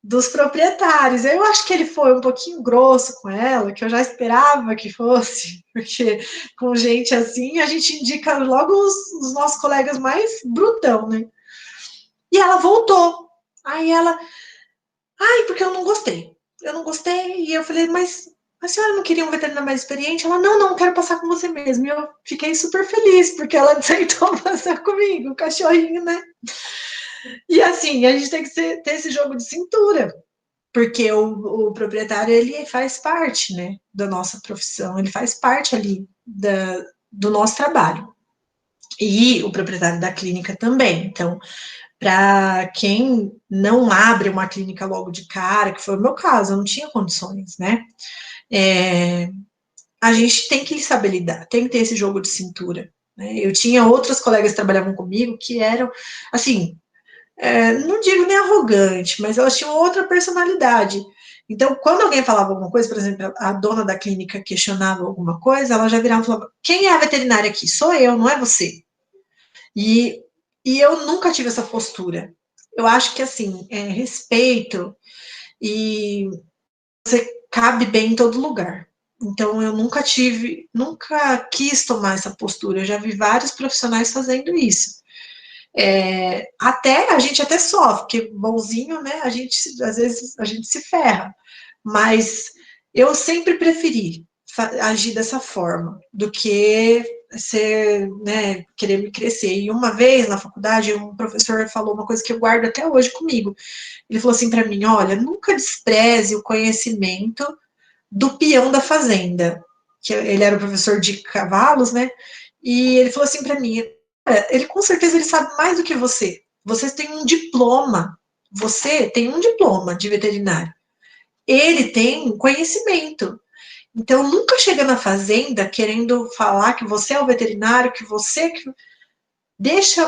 dos proprietários. Eu acho que ele foi um pouquinho grosso com ela, que eu já esperava que fosse, porque com gente assim, a gente indica logo os nossos colegas mais brutão, né? E ela voltou. Aí ela, porque eu não gostei. Eu não gostei, e eu falei, mas a senhora não queria um veterinário mais experiente? Ela, não, quero passar com você mesmo. E eu fiquei super feliz, porque ela aceitou passar comigo, o cachorrinho, né? E assim, a gente tem que ter esse jogo de cintura, porque o proprietário, ele faz parte, né, da nossa profissão, ele faz parte ali do nosso trabalho. E o proprietário da clínica também. Então, para quem não abre uma clínica logo de cara, que foi o meu caso, eu não tinha condições, né? A gente tem que saber lidar, tem que ter esse jogo de cintura. Né? Eu tinha outros colegas que trabalhavam comigo que eram, assim, não digo nem arrogante, mas elas tinham outra personalidade. Então, quando alguém falava alguma coisa, por exemplo, a dona da clínica questionava alguma coisa, ela já virava e falava, quem é a veterinária aqui? Sou eu, não é você. E eu nunca tive essa postura. Eu acho que, assim, respeito e você cabe bem em todo lugar. Então, eu nunca quis tomar essa postura. Eu já vi vários profissionais fazendo isso. A gente até sofre, porque bonzinho, né, às vezes a gente se ferra. Mas eu sempre preferi agir dessa forma, do que querer me crescer. E uma vez na faculdade, um professor falou uma coisa que eu guardo até hoje comigo. Ele falou assim para mim, olha, nunca despreze o conhecimento do peão da fazenda, que ele era o professor de cavalos, né? E ele falou assim para mim, ele com certeza ele sabe mais do que você. Você tem um diploma. Você tem um diploma de veterinário. Ele tem conhecimento. Então, nunca chega na fazenda querendo falar que você é o veterinário, que você... Deixa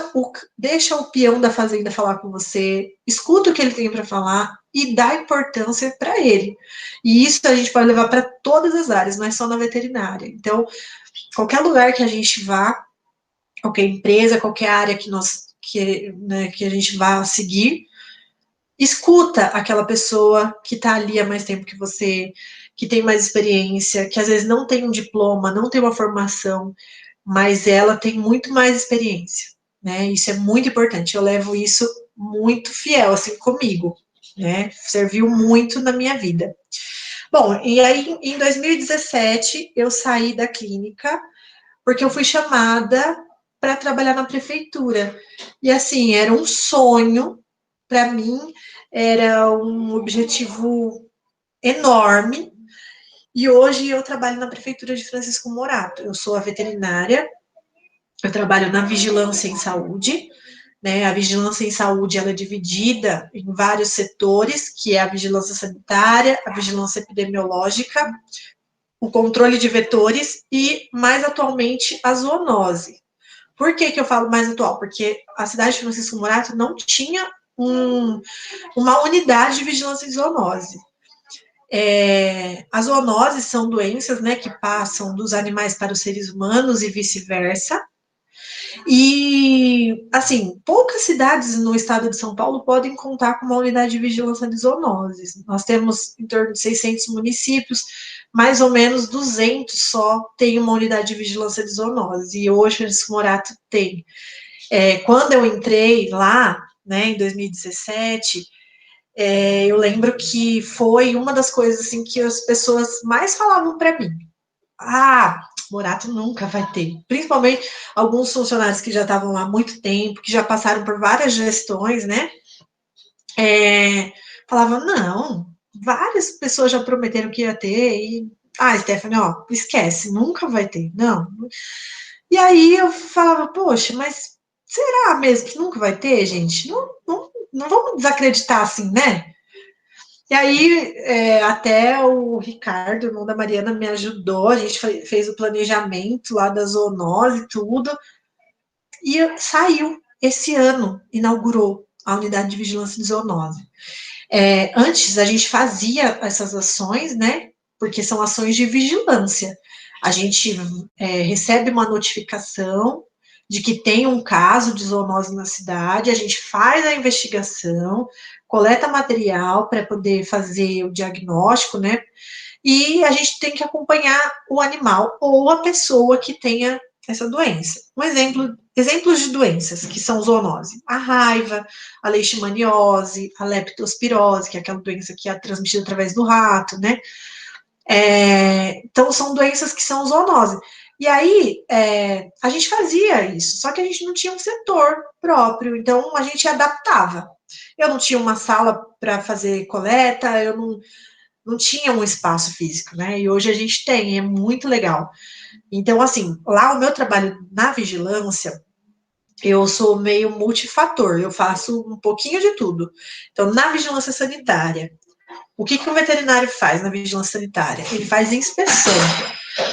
o peão da fazenda falar com você, escuta o que ele tem para falar e dá importância para ele. E isso a gente pode levar para todas as áreas, não é só na veterinária. Então, qualquer lugar que a gente vá, qualquer empresa, qualquer área que a gente vá seguir, escuta aquela pessoa que está ali há mais tempo que você, que tem mais experiência, que às vezes não tem um diploma, não tem uma formação, mas ela tem muito mais experiência, né? Isso é muito importante. Eu levo isso muito fiel, assim, comigo, né? Serviu muito na minha vida. Bom, e aí em 2017 eu saí da clínica porque eu fui chamada para trabalhar na prefeitura. E assim, era um sonho para mim, era um objetivo enorme. E hoje eu trabalho na prefeitura de Francisco Morato. Eu sou a veterinária. Eu trabalho na vigilância em saúde, né? A vigilância em saúde ela é dividida em vários setores, que é a vigilância sanitária, a vigilância epidemiológica, o controle de vetores e, mais atualmente, a zoonose. Por que eu falo mais atual? Porque a cidade de Francisco Morato não tinha uma unidade de vigilância em zoonose. As zoonoses são doenças, né, que passam dos animais para os seres humanos e vice-versa. E, assim, poucas cidades no estado de São Paulo podem contar com uma unidade de vigilância de zoonoses. Nós temos em torno de 600 municípios, mais ou menos 200 só tem uma unidade de vigilância de zoonoses. E hoje Francisco Morato tem. Quando eu entrei lá, né, em 2017, eu lembro que foi uma das coisas assim que as pessoas mais falavam para mim. Ah, Morato nunca vai ter. Principalmente alguns funcionários que já estavam lá há muito tempo, que já passaram por várias gestões, né? Falavam, não, várias pessoas já prometeram que ia ter, e. Ah, Stephanie, ó, esquece, nunca vai ter, não. E aí eu falava, poxa, mas será mesmo que nunca vai ter, gente? Não vamos desacreditar assim, né? E aí, até o Ricardo, irmão da Mariana, me ajudou, a gente fez o planejamento lá da zoonose e tudo, e saiu esse ano, inaugurou a unidade de vigilância de zoonose. Antes, a gente fazia essas ações, né, porque são ações de vigilância. A gente recebe uma notificação de que tem um caso de zoonose na cidade, a gente faz a investigação, coleta material para poder fazer o diagnóstico, né? E a gente tem que acompanhar o animal ou a pessoa que tenha essa doença. Exemplos de doenças que são zoonose: a raiva, a leishmaniose, a leptospirose, que é aquela doença que é transmitida através do rato, né? Então, são doenças que são zoonose. E aí, a gente fazia isso, só que a gente não tinha um setor próprio, então a gente adaptava. Eu não tinha uma sala para fazer coleta, eu não tinha um espaço físico, né? E hoje a gente tem, é muito legal. Então, assim, lá o meu trabalho na vigilância, eu sou meio multifator, eu faço um pouquinho de tudo. Então, na vigilância sanitária, o que o veterinário faz na vigilância sanitária? Ele faz inspeção.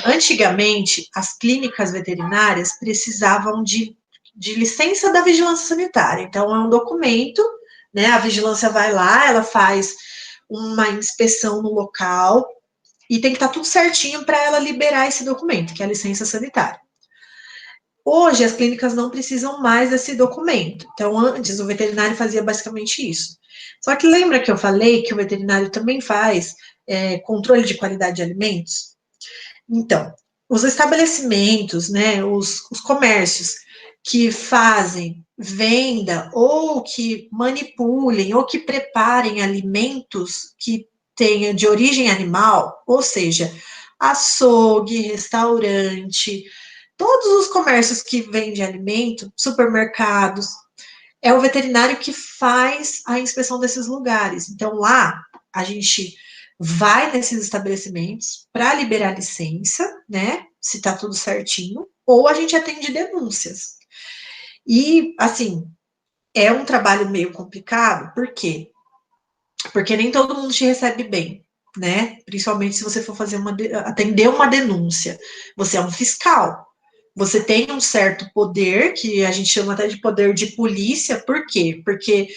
Antigamente, as clínicas veterinárias precisavam de licença da vigilância sanitária. Então, é um documento, né? A vigilância vai lá, ela faz uma inspeção no local e tem que estar tudo certinho para ela liberar esse documento, que é a licença sanitária. Hoje, as clínicas não precisam mais desse documento. Então, antes, o veterinário fazia basicamente isso. Só que lembra que eu falei que o veterinário também faz controle de qualidade de alimentos? Então, os estabelecimentos, né, os comércios que fazem venda ou que manipulem ou que preparem alimentos que tenham de origem animal, ou seja, açougue, restaurante, todos os comércios que vendem alimento, supermercados, é o veterinário que faz a inspeção desses lugares. Então, lá, a gente vai nesses estabelecimentos para liberar licença, né? Se tá tudo certinho, ou a gente atende denúncias. E, assim, é um trabalho meio complicado, por quê? Porque nem todo mundo te recebe bem. né? Principalmente se você for fazer atender uma denúncia. Você é um fiscal. Você tem um certo poder, que a gente chama até de poder de polícia. Por quê? Porque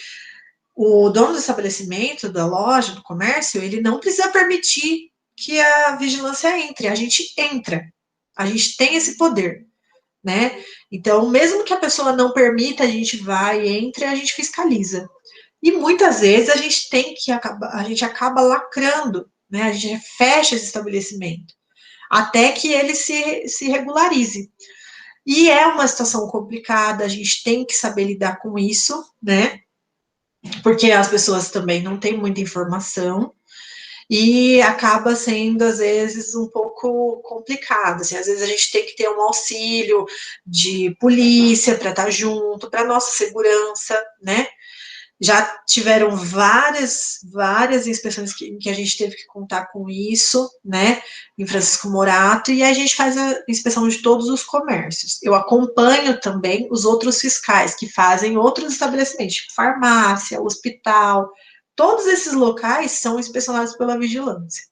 o dono do estabelecimento, da loja, do comércio, ele não precisa permitir que a vigilância entre. A gente entra. A gente tem esse poder, né? Então, mesmo que a pessoa não permita, a gente vai, entra e a gente fiscaliza. E muitas vezes a gente acaba lacrando, né? A gente fecha esse estabelecimento até que ele se regularize. E é uma situação complicada, a gente tem que saber lidar com isso, né? Porque as pessoas também não têm muita informação e acaba sendo, às vezes, um pouco complicado. Assim, às vezes a gente tem que ter um auxílio de polícia para estar junto, para nossa segurança, né? Já tiveram várias inspeções que a gente teve que contar com isso, né, em Francisco Morato, e a gente faz a inspeção de todos os comércios. Eu acompanho também os outros fiscais que fazem outros estabelecimentos, tipo farmácia, hospital, todos esses locais são inspecionados pela vigilância.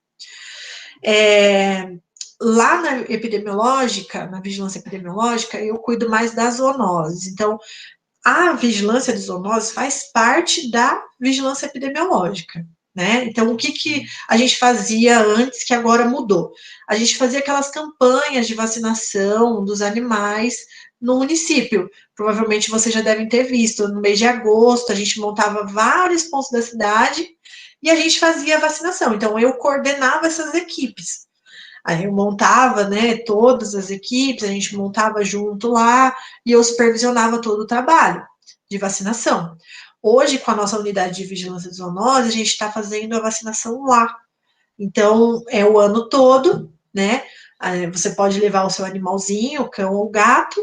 Lá na epidemiológica, na vigilância epidemiológica, eu cuido mais das zoonoses. Então, a vigilância de zoonoses faz parte da vigilância epidemiológica, né? Então, o que a gente fazia antes que agora mudou? A gente fazia aquelas campanhas de vacinação dos animais no município. Provavelmente vocês já devem ter visto. No mês de agosto, a gente montava vários pontos da cidade e a gente fazia a vacinação. Então, eu coordenava essas equipes. Aí eu montava, né, todas as equipes, a gente montava junto lá e eu supervisionava todo o trabalho de vacinação. Hoje, com a nossa unidade de vigilância de zoonose, a gente está fazendo a vacinação lá. Então, é o ano todo, né? Você pode levar o seu animalzinho, o cão ou o gato,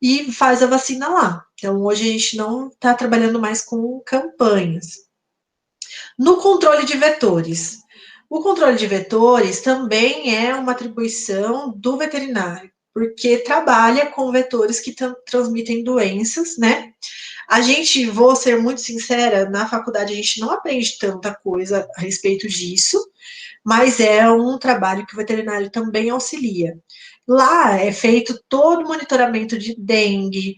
e faz a vacina lá. Então, hoje a gente não está trabalhando mais com campanhas. No controle de vetores. O controle de vetores também é uma atribuição do veterinário, porque trabalha com vetores que transmitem doenças, né? A gente, vou ser muito sincera, na faculdade a gente não aprende tanta coisa a respeito disso, mas é um trabalho que o veterinário também auxilia. Lá é feito todo o monitoramento de dengue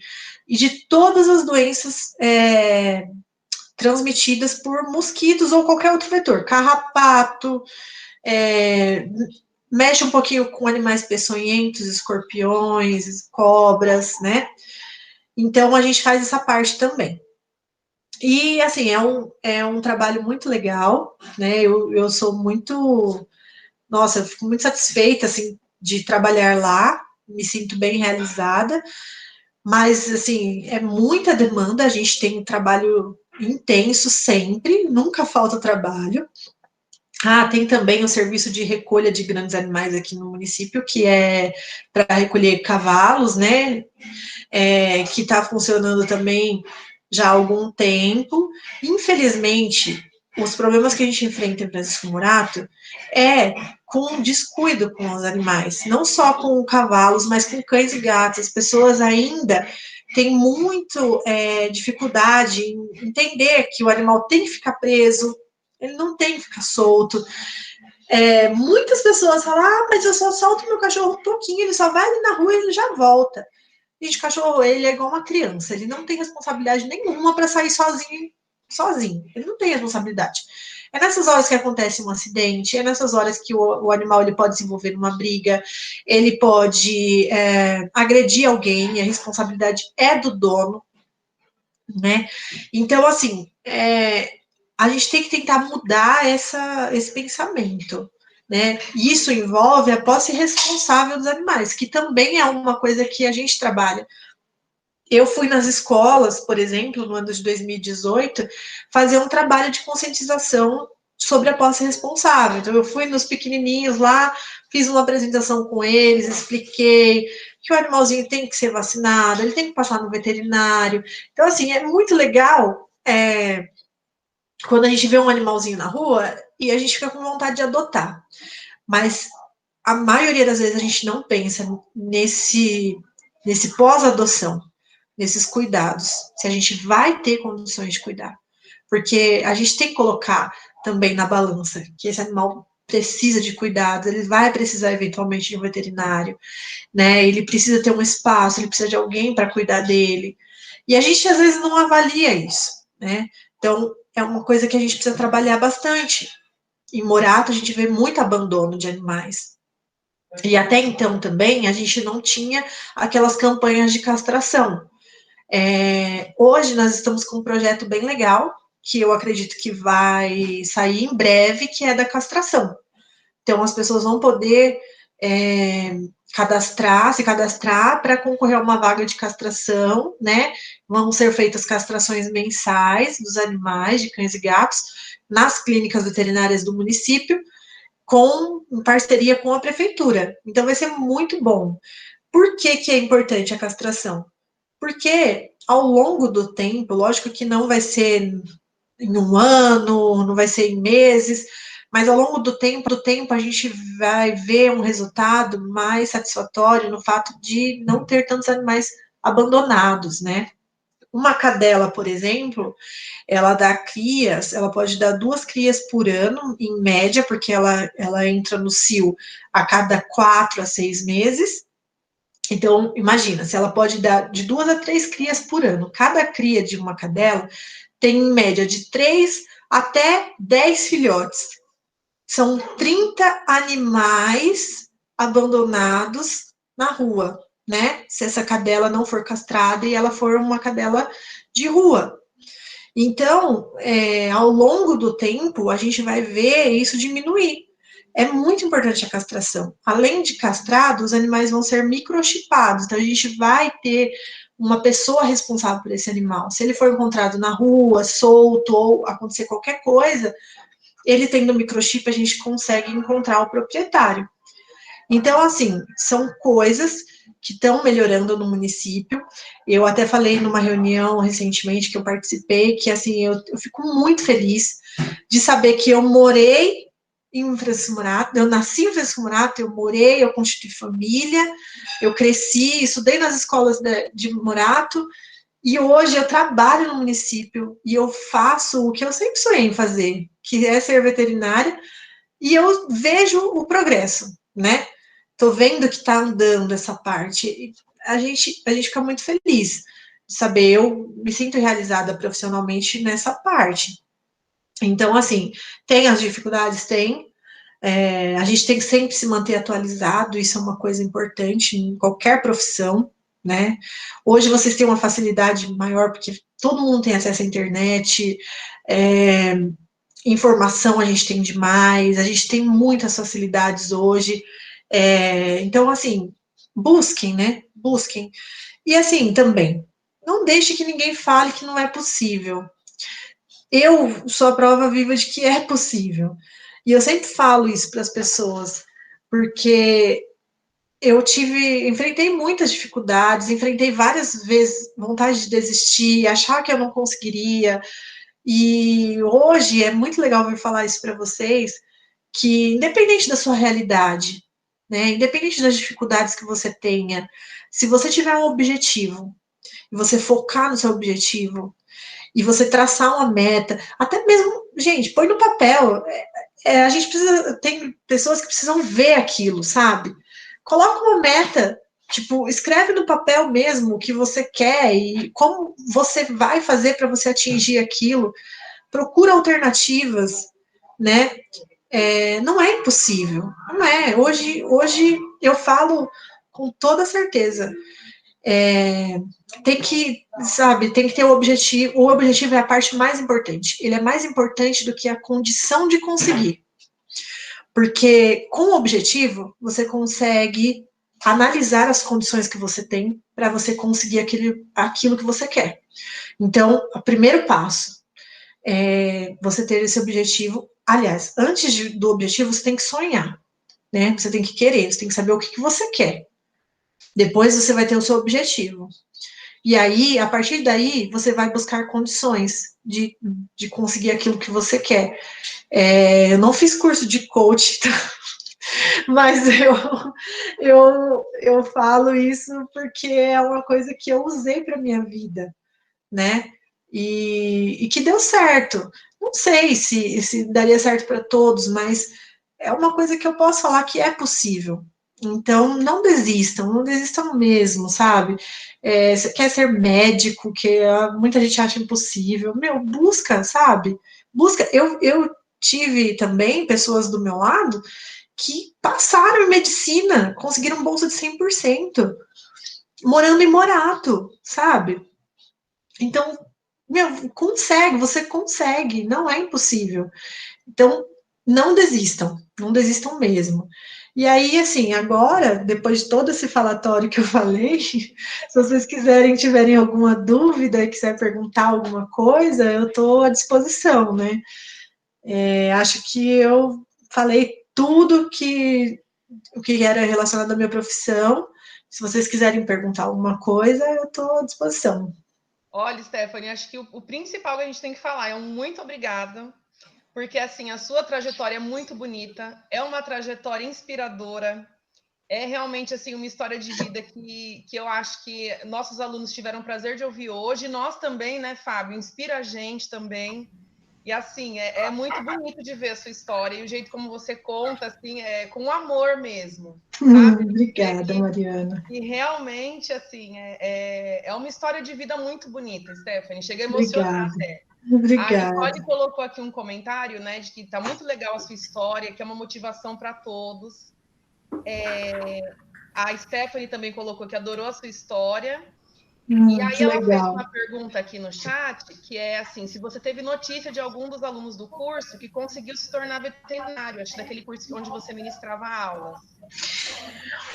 e de todas as doenças transmitidas por mosquitos ou qualquer outro vetor, carrapato, mexe um pouquinho com animais peçonhentos, escorpiões, cobras, né? Então, a gente faz essa parte também. E, assim, é um trabalho muito legal, né? Eu sou muito... Nossa, eu fico muito satisfeita, assim, de trabalhar lá, me sinto bem realizada, mas, assim, é muita demanda, a gente tem um trabalho intenso sempre, nunca falta trabalho. Tem também o serviço de recolha de grandes animais aqui no município, que é para recolher cavalos, né? Que está funcionando também já há algum tempo. Infelizmente, os problemas que a gente enfrenta em Francisco Morato é com descuido com os animais, não só com cavalos, mas com cães e gatos. As pessoas ainda têm muito dificuldade em entender que o animal tem que ficar preso, ele não tem que ficar solto. Muitas pessoas falam, mas eu só solto meu cachorro um pouquinho, ele só vai ali na rua e ele já volta. Gente, o cachorro, ele é igual uma criança, ele não tem responsabilidade nenhuma para sair sozinho, ele não tem responsabilidade. É nessas horas que acontece um acidente, é nessas horas que o animal ele pode se envolver numa briga, ele pode agredir alguém, a responsabilidade é do dono, né? Então, assim, a gente tem que tentar mudar esse pensamento, né? Isso envolve a posse responsável dos animais, que também é uma coisa que a gente trabalha. Eu fui nas escolas, por exemplo, no ano de 2018, fazer um trabalho de conscientização sobre a posse responsável. Então, eu fui nos pequenininhos lá, fiz uma apresentação com eles, expliquei que o animalzinho tem que ser vacinado, ele tem que passar no veterinário. Então, assim, é muito legal quando a gente vê um animalzinho na rua e a gente fica com vontade de adotar. Mas a maioria das vezes a gente não pensa nesse pós-adoção, nesses cuidados, se a gente vai ter condições de cuidar. Porque a gente tem que colocar também na balança que esse animal precisa de cuidados, ele vai precisar eventualmente de um veterinário, né? Ele precisa ter um espaço, ele precisa de alguém para cuidar dele. E a gente às vezes não avalia isso, né? Então, é uma coisa que a gente precisa trabalhar bastante. Em Morato, a gente vê muito abandono de animais. E até então também a gente não tinha aquelas campanhas de castração. Hoje nós estamos com um projeto bem legal, que eu acredito que vai sair em breve, que é da castração. Então, as pessoas vão poder se cadastrar para concorrer a uma vaga de castração, né? Vão ser feitas castrações mensais dos animais, de cães e gatos, nas clínicas veterinárias do município, em parceria com a prefeitura. Então, vai ser muito bom. Por que que é importante a castração? Porque, ao longo do tempo, lógico que não vai ser em um ano, não vai ser em meses, mas ao longo do tempo a gente vai ver um resultado mais satisfatório no fato de não ter tantos animais abandonados, né? Uma cadela, por exemplo, ela dá crias, ela pode dar 2 crias por ano, em média, porque ela entra no cio a cada 4 a 6 meses. Então, imagina, se ela pode dar de 2 a 3 crias por ano. Cada cria de uma cadela tem, em média, de 3 até 10 filhotes. São 30 animais abandonados na rua, né? Se essa cadela não for castrada e ela for uma cadela de rua. Então, ao longo do tempo, a gente vai ver isso diminuir. É muito importante a castração. Além de castrado, os animais vão ser microchipados. Então, a gente vai ter uma pessoa responsável por esse animal. Se ele for encontrado na rua, solto, ou acontecer qualquer coisa, ele tendo microchip, a gente consegue encontrar o proprietário. Então, assim, são coisas que estão melhorando no município. Eu até falei numa reunião recentemente que eu participei, que, assim, eu fico muito feliz de saber que eu morei em Francisco Morato, eu nasci em Francisco Morato, eu morei, eu constituí família, eu cresci, estudei nas escolas de Morato, e hoje eu trabalho no município e eu faço o que eu sempre sonhei em fazer, que é ser veterinária, e eu vejo o progresso, né? Tô vendo que está andando essa parte. A gente fica muito feliz de saber, eu me sinto realizada profissionalmente nessa parte. Então, assim, tem as dificuldades, tem. A gente tem que sempre se manter atualizado, isso é uma coisa importante em qualquer profissão, né? Hoje vocês têm uma facilidade maior, porque todo mundo tem acesso à internet, informação a gente tem demais, a gente tem muitas facilidades hoje. Então, assim, busquem, né? Busquem. E assim, também, não deixe que ninguém fale que não é possível. Eu sou a prova viva de que é possível. E eu sempre falo isso para as pessoas, porque eu enfrentei muitas dificuldades, enfrentei várias vezes vontade de desistir, achar que eu não conseguiria. E hoje é muito legal vir falar isso para vocês, que independente da sua realidade, né, independente das dificuldades que você tenha, se você tiver um objetivo, e você focar no seu objetivo, e você traçar uma meta, até mesmo, gente, põe no papel, a gente precisa, tem pessoas que precisam ver aquilo, sabe? Coloca uma meta, tipo, escreve no papel mesmo o que você quer e como você vai fazer para você atingir aquilo, procura alternativas, né? Não é impossível, não é. Hoje eu falo com toda certeza. Tem que, sabe, tem que ter o objetivo. O objetivo é a parte mais importante. Ele é mais importante do que a condição de conseguir. Porque com o objetivo, você consegue analisar as condições que você tem para você conseguir aquilo que você quer. Então, o primeiro passo é você ter esse objetivo. Aliás, antes do objetivo, você tem que sonhar, né? Você tem que querer, você tem que saber o que você quer. Depois você vai ter o seu objetivo. E aí, a partir daí, você vai buscar condições de conseguir aquilo que você quer. Eu não fiz curso de coach, tá? Mas eu falo isso porque é uma coisa que eu usei para minha vida, né? E que deu certo. Não sei se daria certo para todos, mas é uma coisa que eu posso falar que é possível. Então, não desistam mesmo, sabe? Você quer ser médico, que muita gente acha impossível. Meu, busca, sabe? Busca. Eu tive também pessoas do meu lado que passaram em medicina, conseguiram bolsa de 100%, morando em Morato, sabe? Então, meu, você consegue, não é impossível. Então, não desistam mesmo. E aí, assim, agora, depois de todo esse falatório que eu falei, se vocês tiverem alguma dúvida, quiser perguntar alguma coisa, eu estou à disposição, né? Acho que eu falei tudo o que era relacionado à minha profissão. Se vocês quiserem perguntar alguma coisa, eu estou à disposição. Olha, Stephanie, acho que o principal que a gente tem que falar é um muito obrigada, porque assim, a sua trajetória é muito bonita, é uma trajetória inspiradora, é realmente assim uma história de vida que eu acho que nossos alunos tiveram o prazer de ouvir hoje, nós também, né, Fábio? Inspira a gente também. E assim, é muito bonito de ver a sua história e o jeito como você conta, assim, com amor mesmo, sabe? Obrigada, Mariana. E realmente, assim, é uma história de vida muito bonita, Stephanie. Chega a emocionar Obrigada. até. A Obrigada. Nicole colocou aqui um comentário, né, de que está muito legal a sua história, que é uma motivação para todos. A Stephanie também colocou que adorou a sua história. E aí Que ela fez legal. uma pergunta aqui no chat, que é assim, se você teve notícia de algum dos alunos do curso que conseguiu se tornar veterinário, acho daquele curso onde você ministrava aulas.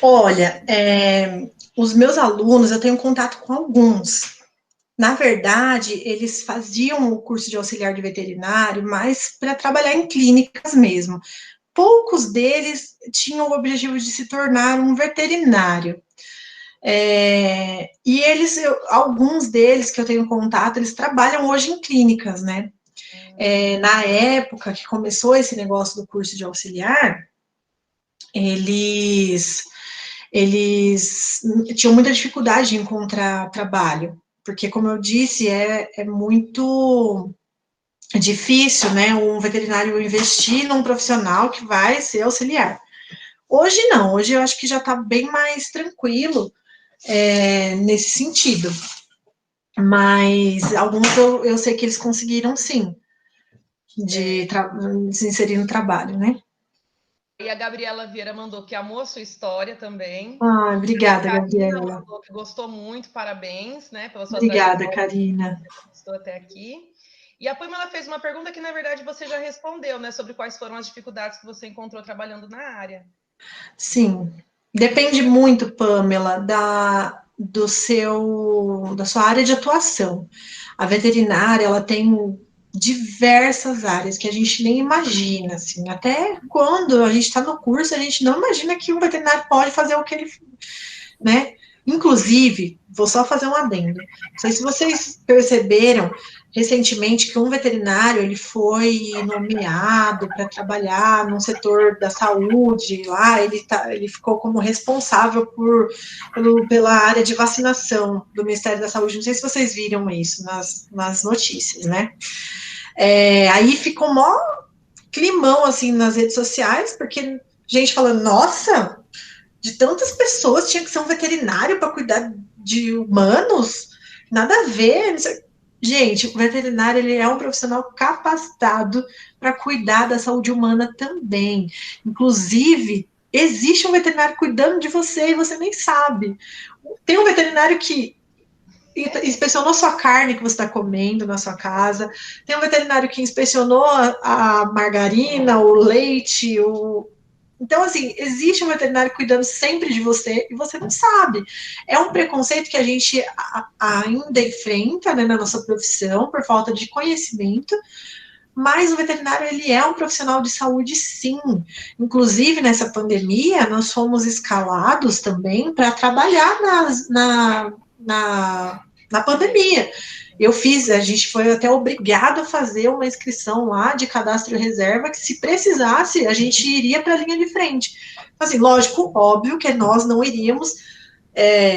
Olha, os meus alunos, eu tenho contato com alguns. Na verdade, eles faziam o curso de auxiliar de veterinário, mas para trabalhar em clínicas mesmo. Poucos deles tinham o objetivo de se tornar um veterinário. E alguns deles que eu tenho contato, eles trabalham hoje em clínicas, né? Na época que começou esse negócio do curso de auxiliar, eles tinham muita dificuldade de encontrar trabalho, porque, como eu disse, é muito difícil, né, um veterinário investir num profissional que vai ser auxiliar. Hoje não, hoje eu acho que já está bem mais tranquilo nesse sentido, mas alguns eu sei que eles conseguiram sim, de se inserir no trabalho, né? E a Gabriela Vieira mandou que amou a sua história também. Obrigada, A Karina Gabriela. mandou que gostou muito, parabéns, né, pela sua Obrigada, trajetória Karina. que você conquistou até aqui. E a Pamela fez uma pergunta que, na verdade, você já respondeu, né, sobre quais foram as dificuldades que você encontrou trabalhando na área. Sim, depende muito, Pamela, da sua área de atuação. A veterinária, ela tem diversas áreas que a gente nem imagina, assim, até quando a gente está no curso, a gente não imagina que um veterinário pode fazer o que ele, né? Inclusive, vou só fazer um adendo. Não sei se vocês perceberam recentemente que um veterinário ele foi nomeado para trabalhar no setor da saúde. Lá ele ficou como responsável pela área de vacinação do Ministério da Saúde. Não sei se vocês viram isso nas notícias, né? Aí ficou mó climão assim nas redes sociais, porque gente falando, nossa, de tantas pessoas tinha que ser um veterinário para cuidar de humanos? Nada a ver. Gente, o veterinário ele é um profissional capacitado para cuidar da saúde humana também. Inclusive, existe um veterinário cuidando de você e você nem sabe. Tem um veterinário que inspecionou sua carne que você está comendo na sua casa. Tem um veterinário que inspecionou a margarina, o leite, Então, assim, existe um veterinário cuidando sempre de você e você não sabe. É um preconceito que a gente ainda enfrenta, né, na nossa profissão, por falta de conhecimento, mas o veterinário, ele é um profissional de saúde, sim. Inclusive, nessa pandemia, nós fomos escalados também para trabalhar na pandemia. A gente foi até obrigado a fazer uma inscrição lá de cadastro reserva, que se precisasse, a gente iria para a linha de frente. Assim, lógico, óbvio que nós não iríamos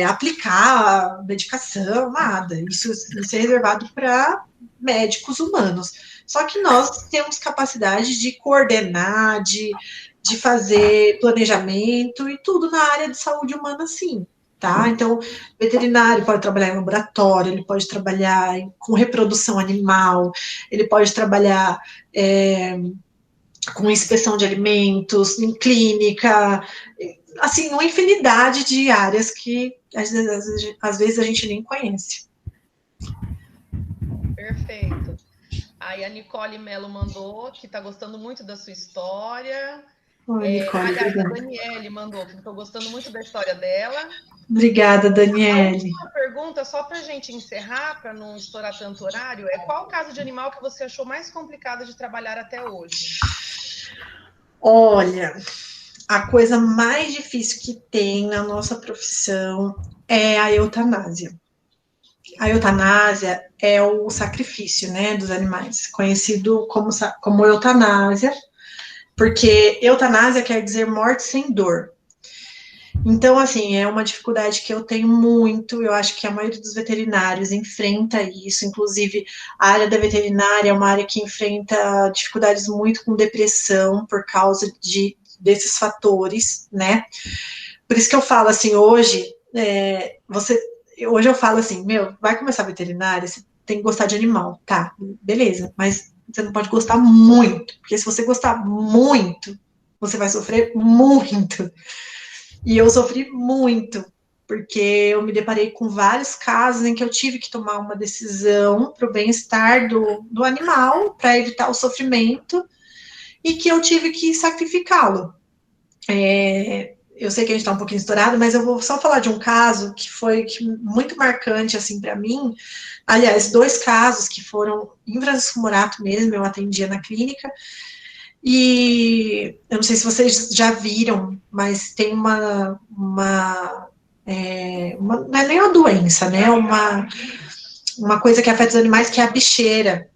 aplicar medicação, nada. Isso é reservado para médicos humanos. Só que nós temos capacidade de coordenar, de de fazer planejamento e tudo na área de saúde humana, sim. Tá? Então, veterinário pode trabalhar em laboratório, ele pode trabalhar com reprodução animal, ele pode trabalhar com inspeção de alimentos, em clínica, assim, uma infinidade de áreas que às vezes a gente nem conhece. Perfeito. Aí a Nicole Melo mandou que está gostando muito da sua história. Nicole, aliás, obrigada. a Daniele mandou que estou gostando muito da história dela. Obrigada, Daniele. Uma pergunta, só para a gente encerrar, para não estourar tanto horário, qual o caso de animal que você achou mais complicado de trabalhar até hoje? Olha, a coisa mais difícil que tem na nossa profissão é a eutanásia. A eutanásia é o sacrifício, né, dos animais, conhecido como eutanásia, porque eutanásia quer dizer morte sem dor. Então, assim, é uma dificuldade que eu tenho muito, eu acho que a maioria dos veterinários enfrenta isso, inclusive a área da veterinária é uma área que enfrenta dificuldades muito com depressão por causa desses fatores, né? Por isso que eu falo assim, hoje eu falo assim, vai começar a veterinária, você tem que gostar de animal, tá, beleza, mas você não pode gostar muito, porque se você gostar muito, você vai sofrer muito. E eu sofri muito, porque eu me deparei com vários casos em que eu tive que tomar uma decisão para o bem-estar do animal, para evitar o sofrimento, e que eu tive que sacrificá-lo. Eu sei que a gente está um pouquinho estourado, mas eu vou só falar de um caso que foi muito marcante, assim, para mim. Aliás, 2 casos que foram em Francisco Morato mesmo, eu atendia na clínica, e eu não sei se vocês já viram, mas tem não é nem uma doença, né? Uma coisa que afeta os animais, que é a bicheira,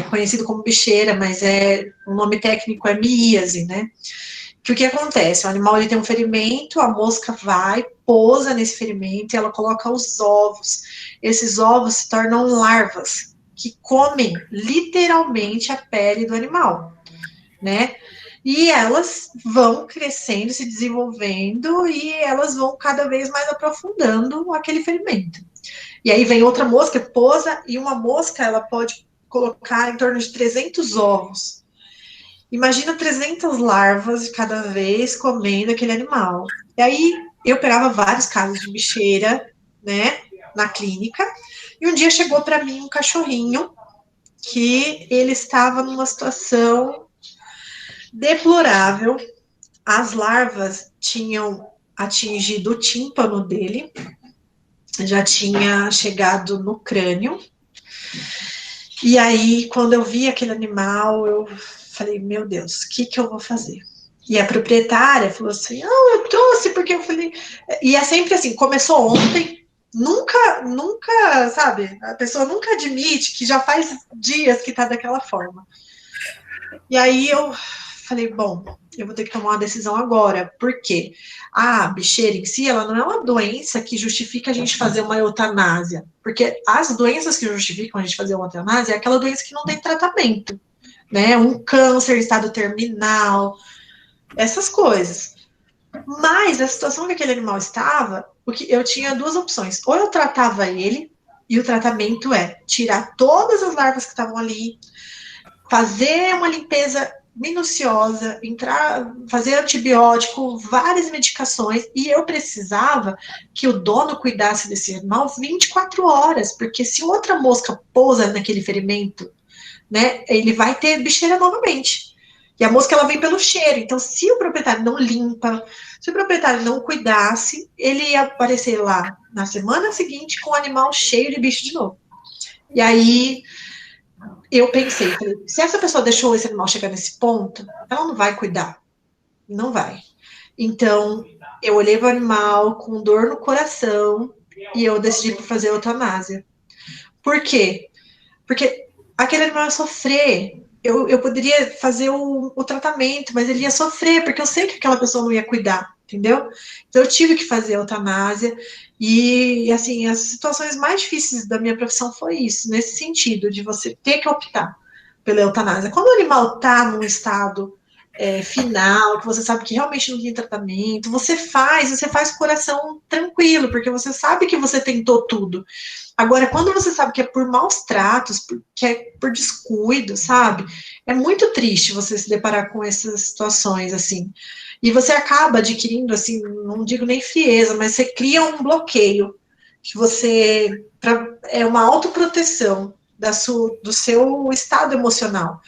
conhecido como bicheira, mas o nome técnico é miíase, né? Que o que acontece? O animal ele tem um ferimento, a mosca vai, pousa nesse ferimento e ela coloca os ovos. Esses ovos se tornam larvas que comem literalmente a pele do animal, né? E elas vão crescendo, se desenvolvendo e elas vão cada vez mais aprofundando aquele ferimento. E aí vem outra mosca, pousa, e uma mosca ela pode colocar em torno de 300 ovos. Imagina 300 larvas de cada vez comendo aquele animal. E aí eu pegava vários casos de bicheira, né, na clínica, e um dia chegou para mim um cachorrinho que ele estava numa situação deplorável. As larvas tinham atingido o tímpano dele, já tinha chegado no crânio. E aí, quando eu vi aquele animal, eu falei, meu Deus, o que eu vou fazer? E a proprietária falou assim, eu trouxe, porque eu falei... E é sempre assim, começou ontem, nunca, sabe? A pessoa nunca admite que já faz dias que tá daquela forma. E aí eu falei, bom, eu vou ter que tomar uma decisão agora, porque a bicheira em si, ela não é uma doença que justifica a gente fazer uma eutanásia, porque as doenças que justificam a gente fazer uma eutanásia é aquela doença que não tem tratamento, né, um câncer, estado terminal, essas coisas. Mas a situação que aquele animal estava, porque eu tinha 2 opções, ou eu tratava ele, e o tratamento é tirar todas as larvas que estavam ali, fazer uma limpeza minuciosa, fazer antibiótico, várias medicações, e eu precisava que o dono cuidasse desse animal 24 horas, porque se outra mosca pousa naquele ferimento, né, ele vai ter bicheira novamente. E a mosca, ela vem pelo cheiro, então se o proprietário não limpa, se o proprietário não cuidasse, ele ia aparecer lá na semana seguinte com o animal cheio de bicho de novo. E aí eu pensei, se essa pessoa deixou esse animal chegar nesse ponto, ela não vai cuidar. Não vai. Então, eu olhei para o animal com dor no coração e eu decidi por fazer eutanásia. Por quê? Porque aquele animal ia sofrer. Eu poderia fazer o tratamento, mas ele ia sofrer, porque eu sei que aquela pessoa não ia cuidar, entendeu? Então, eu tive que fazer a eutanásia. E, assim, as situações mais difíceis da minha profissão foi isso, nesse sentido, de você ter que optar pela eutanásia. Quando o animal está num estado final, que você sabe que realmente não tem tratamento, você faz com o coração tranquilo, porque você sabe que você tentou tudo. Agora, quando você sabe que é por maus tratos, que é por descuido, sabe? É muito triste você se deparar com essas situações, assim. E você acaba adquirindo, assim, não digo nem frieza, mas você cria um bloqueio, que é uma autoproteção do seu estado emocional.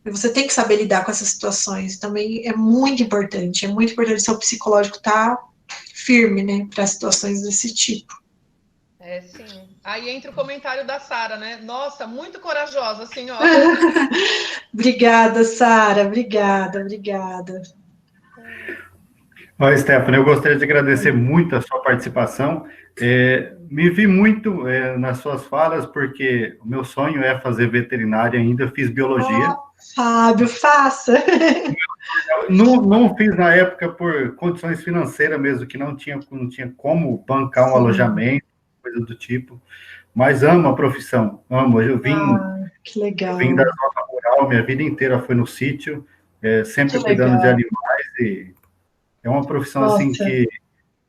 E você tem que saber lidar com essas situações. Também é muito importante o seu psicológico estar firme, né, para situações desse tipo. Sim. Aí entra o comentário da Sara, né? Nossa, muito corajosa a senhora. Obrigada, Sara. Obrigada. Stephanie, eu gostaria de agradecer muito a sua participação. Me vi muito nas suas falas, porque o meu sonho é fazer veterinária ainda, eu fiz biologia. Fábio, faça! Não fiz na época por condições financeiras mesmo, que não tinha como bancar um alojamento, coisa do tipo, mas amo a profissão, amo. Que legal. Eu vim da zona rural, minha vida inteira foi no sítio, sempre cuidando de animais, e é uma profissão assim que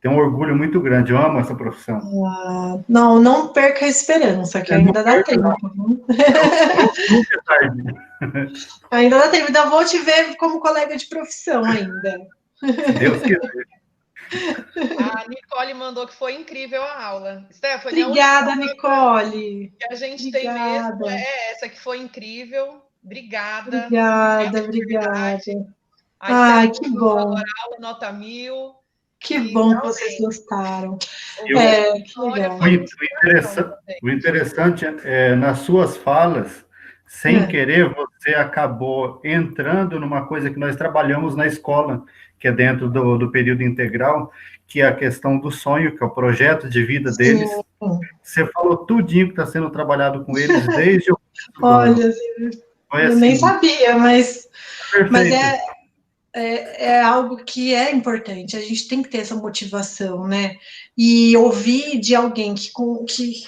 tem um orgulho muito grande, eu amo essa profissão. Não perca a esperança, que ainda dá tempo. Nunca é tarde. Ainda dá tempo, ainda vou te ver como colega de profissão ainda. Se Deus quiser. A Nicole mandou que foi incrível a aula. Stephanie, Obrigada, Nicole. Que a gente tem mesmo é essa, que foi incrível. Obrigada. Obrigada. Que bom. Agora aula nota 1000. Que bom que vocês gostaram. Que legal. O interessante é, nas suas falas, sem querer, você acabou entrando numa coisa que nós trabalhamos na escola, que é dentro do período integral, que é a questão do sonho, que é o projeto de vida deles. Você falou tudinho que está sendo trabalhado com eles desde o... Olha, eu nem sabia, mas é algo que é importante, a gente tem que ter essa motivação, né? E ouvir de alguém que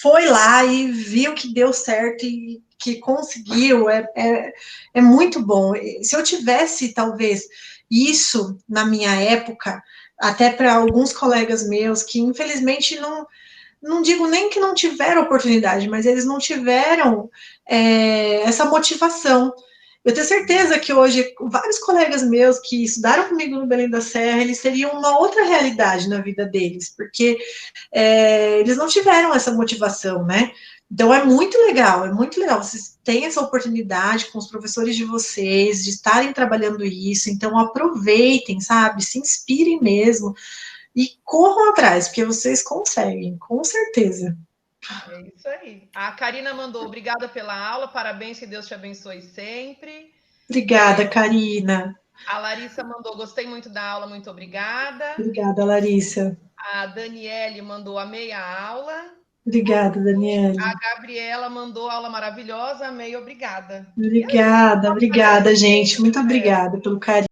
foi lá e viu que deu certo e que conseguiu, é muito bom. Se eu tivesse, talvez, isso na minha época, até para alguns colegas meus que, infelizmente, não digo nem que não tiveram oportunidade, mas eles não tiveram essa motivação. Eu tenho certeza que hoje, vários colegas meus que estudaram comigo no Belém da Serra, eles teriam uma outra realidade na vida deles, porque eles não tiveram essa motivação, né? Então, é muito legal vocês têm essa oportunidade com os professores de vocês, de estarem trabalhando isso, então aproveitem, sabe? Se inspirem mesmo e corram atrás, porque vocês conseguem, com certeza. É isso aí. A Karina mandou, obrigada pela aula, parabéns, que Deus te abençoe sempre. Obrigada, Karina. A Larissa mandou, gostei muito da aula, muito obrigada. Obrigada, Larissa. A Daniele mandou, amei a aula. Obrigada, Daniele. A Gabriela mandou, aula maravilhosa, amei, obrigada. Obrigada, gente. Muito obrigada pelo carinho.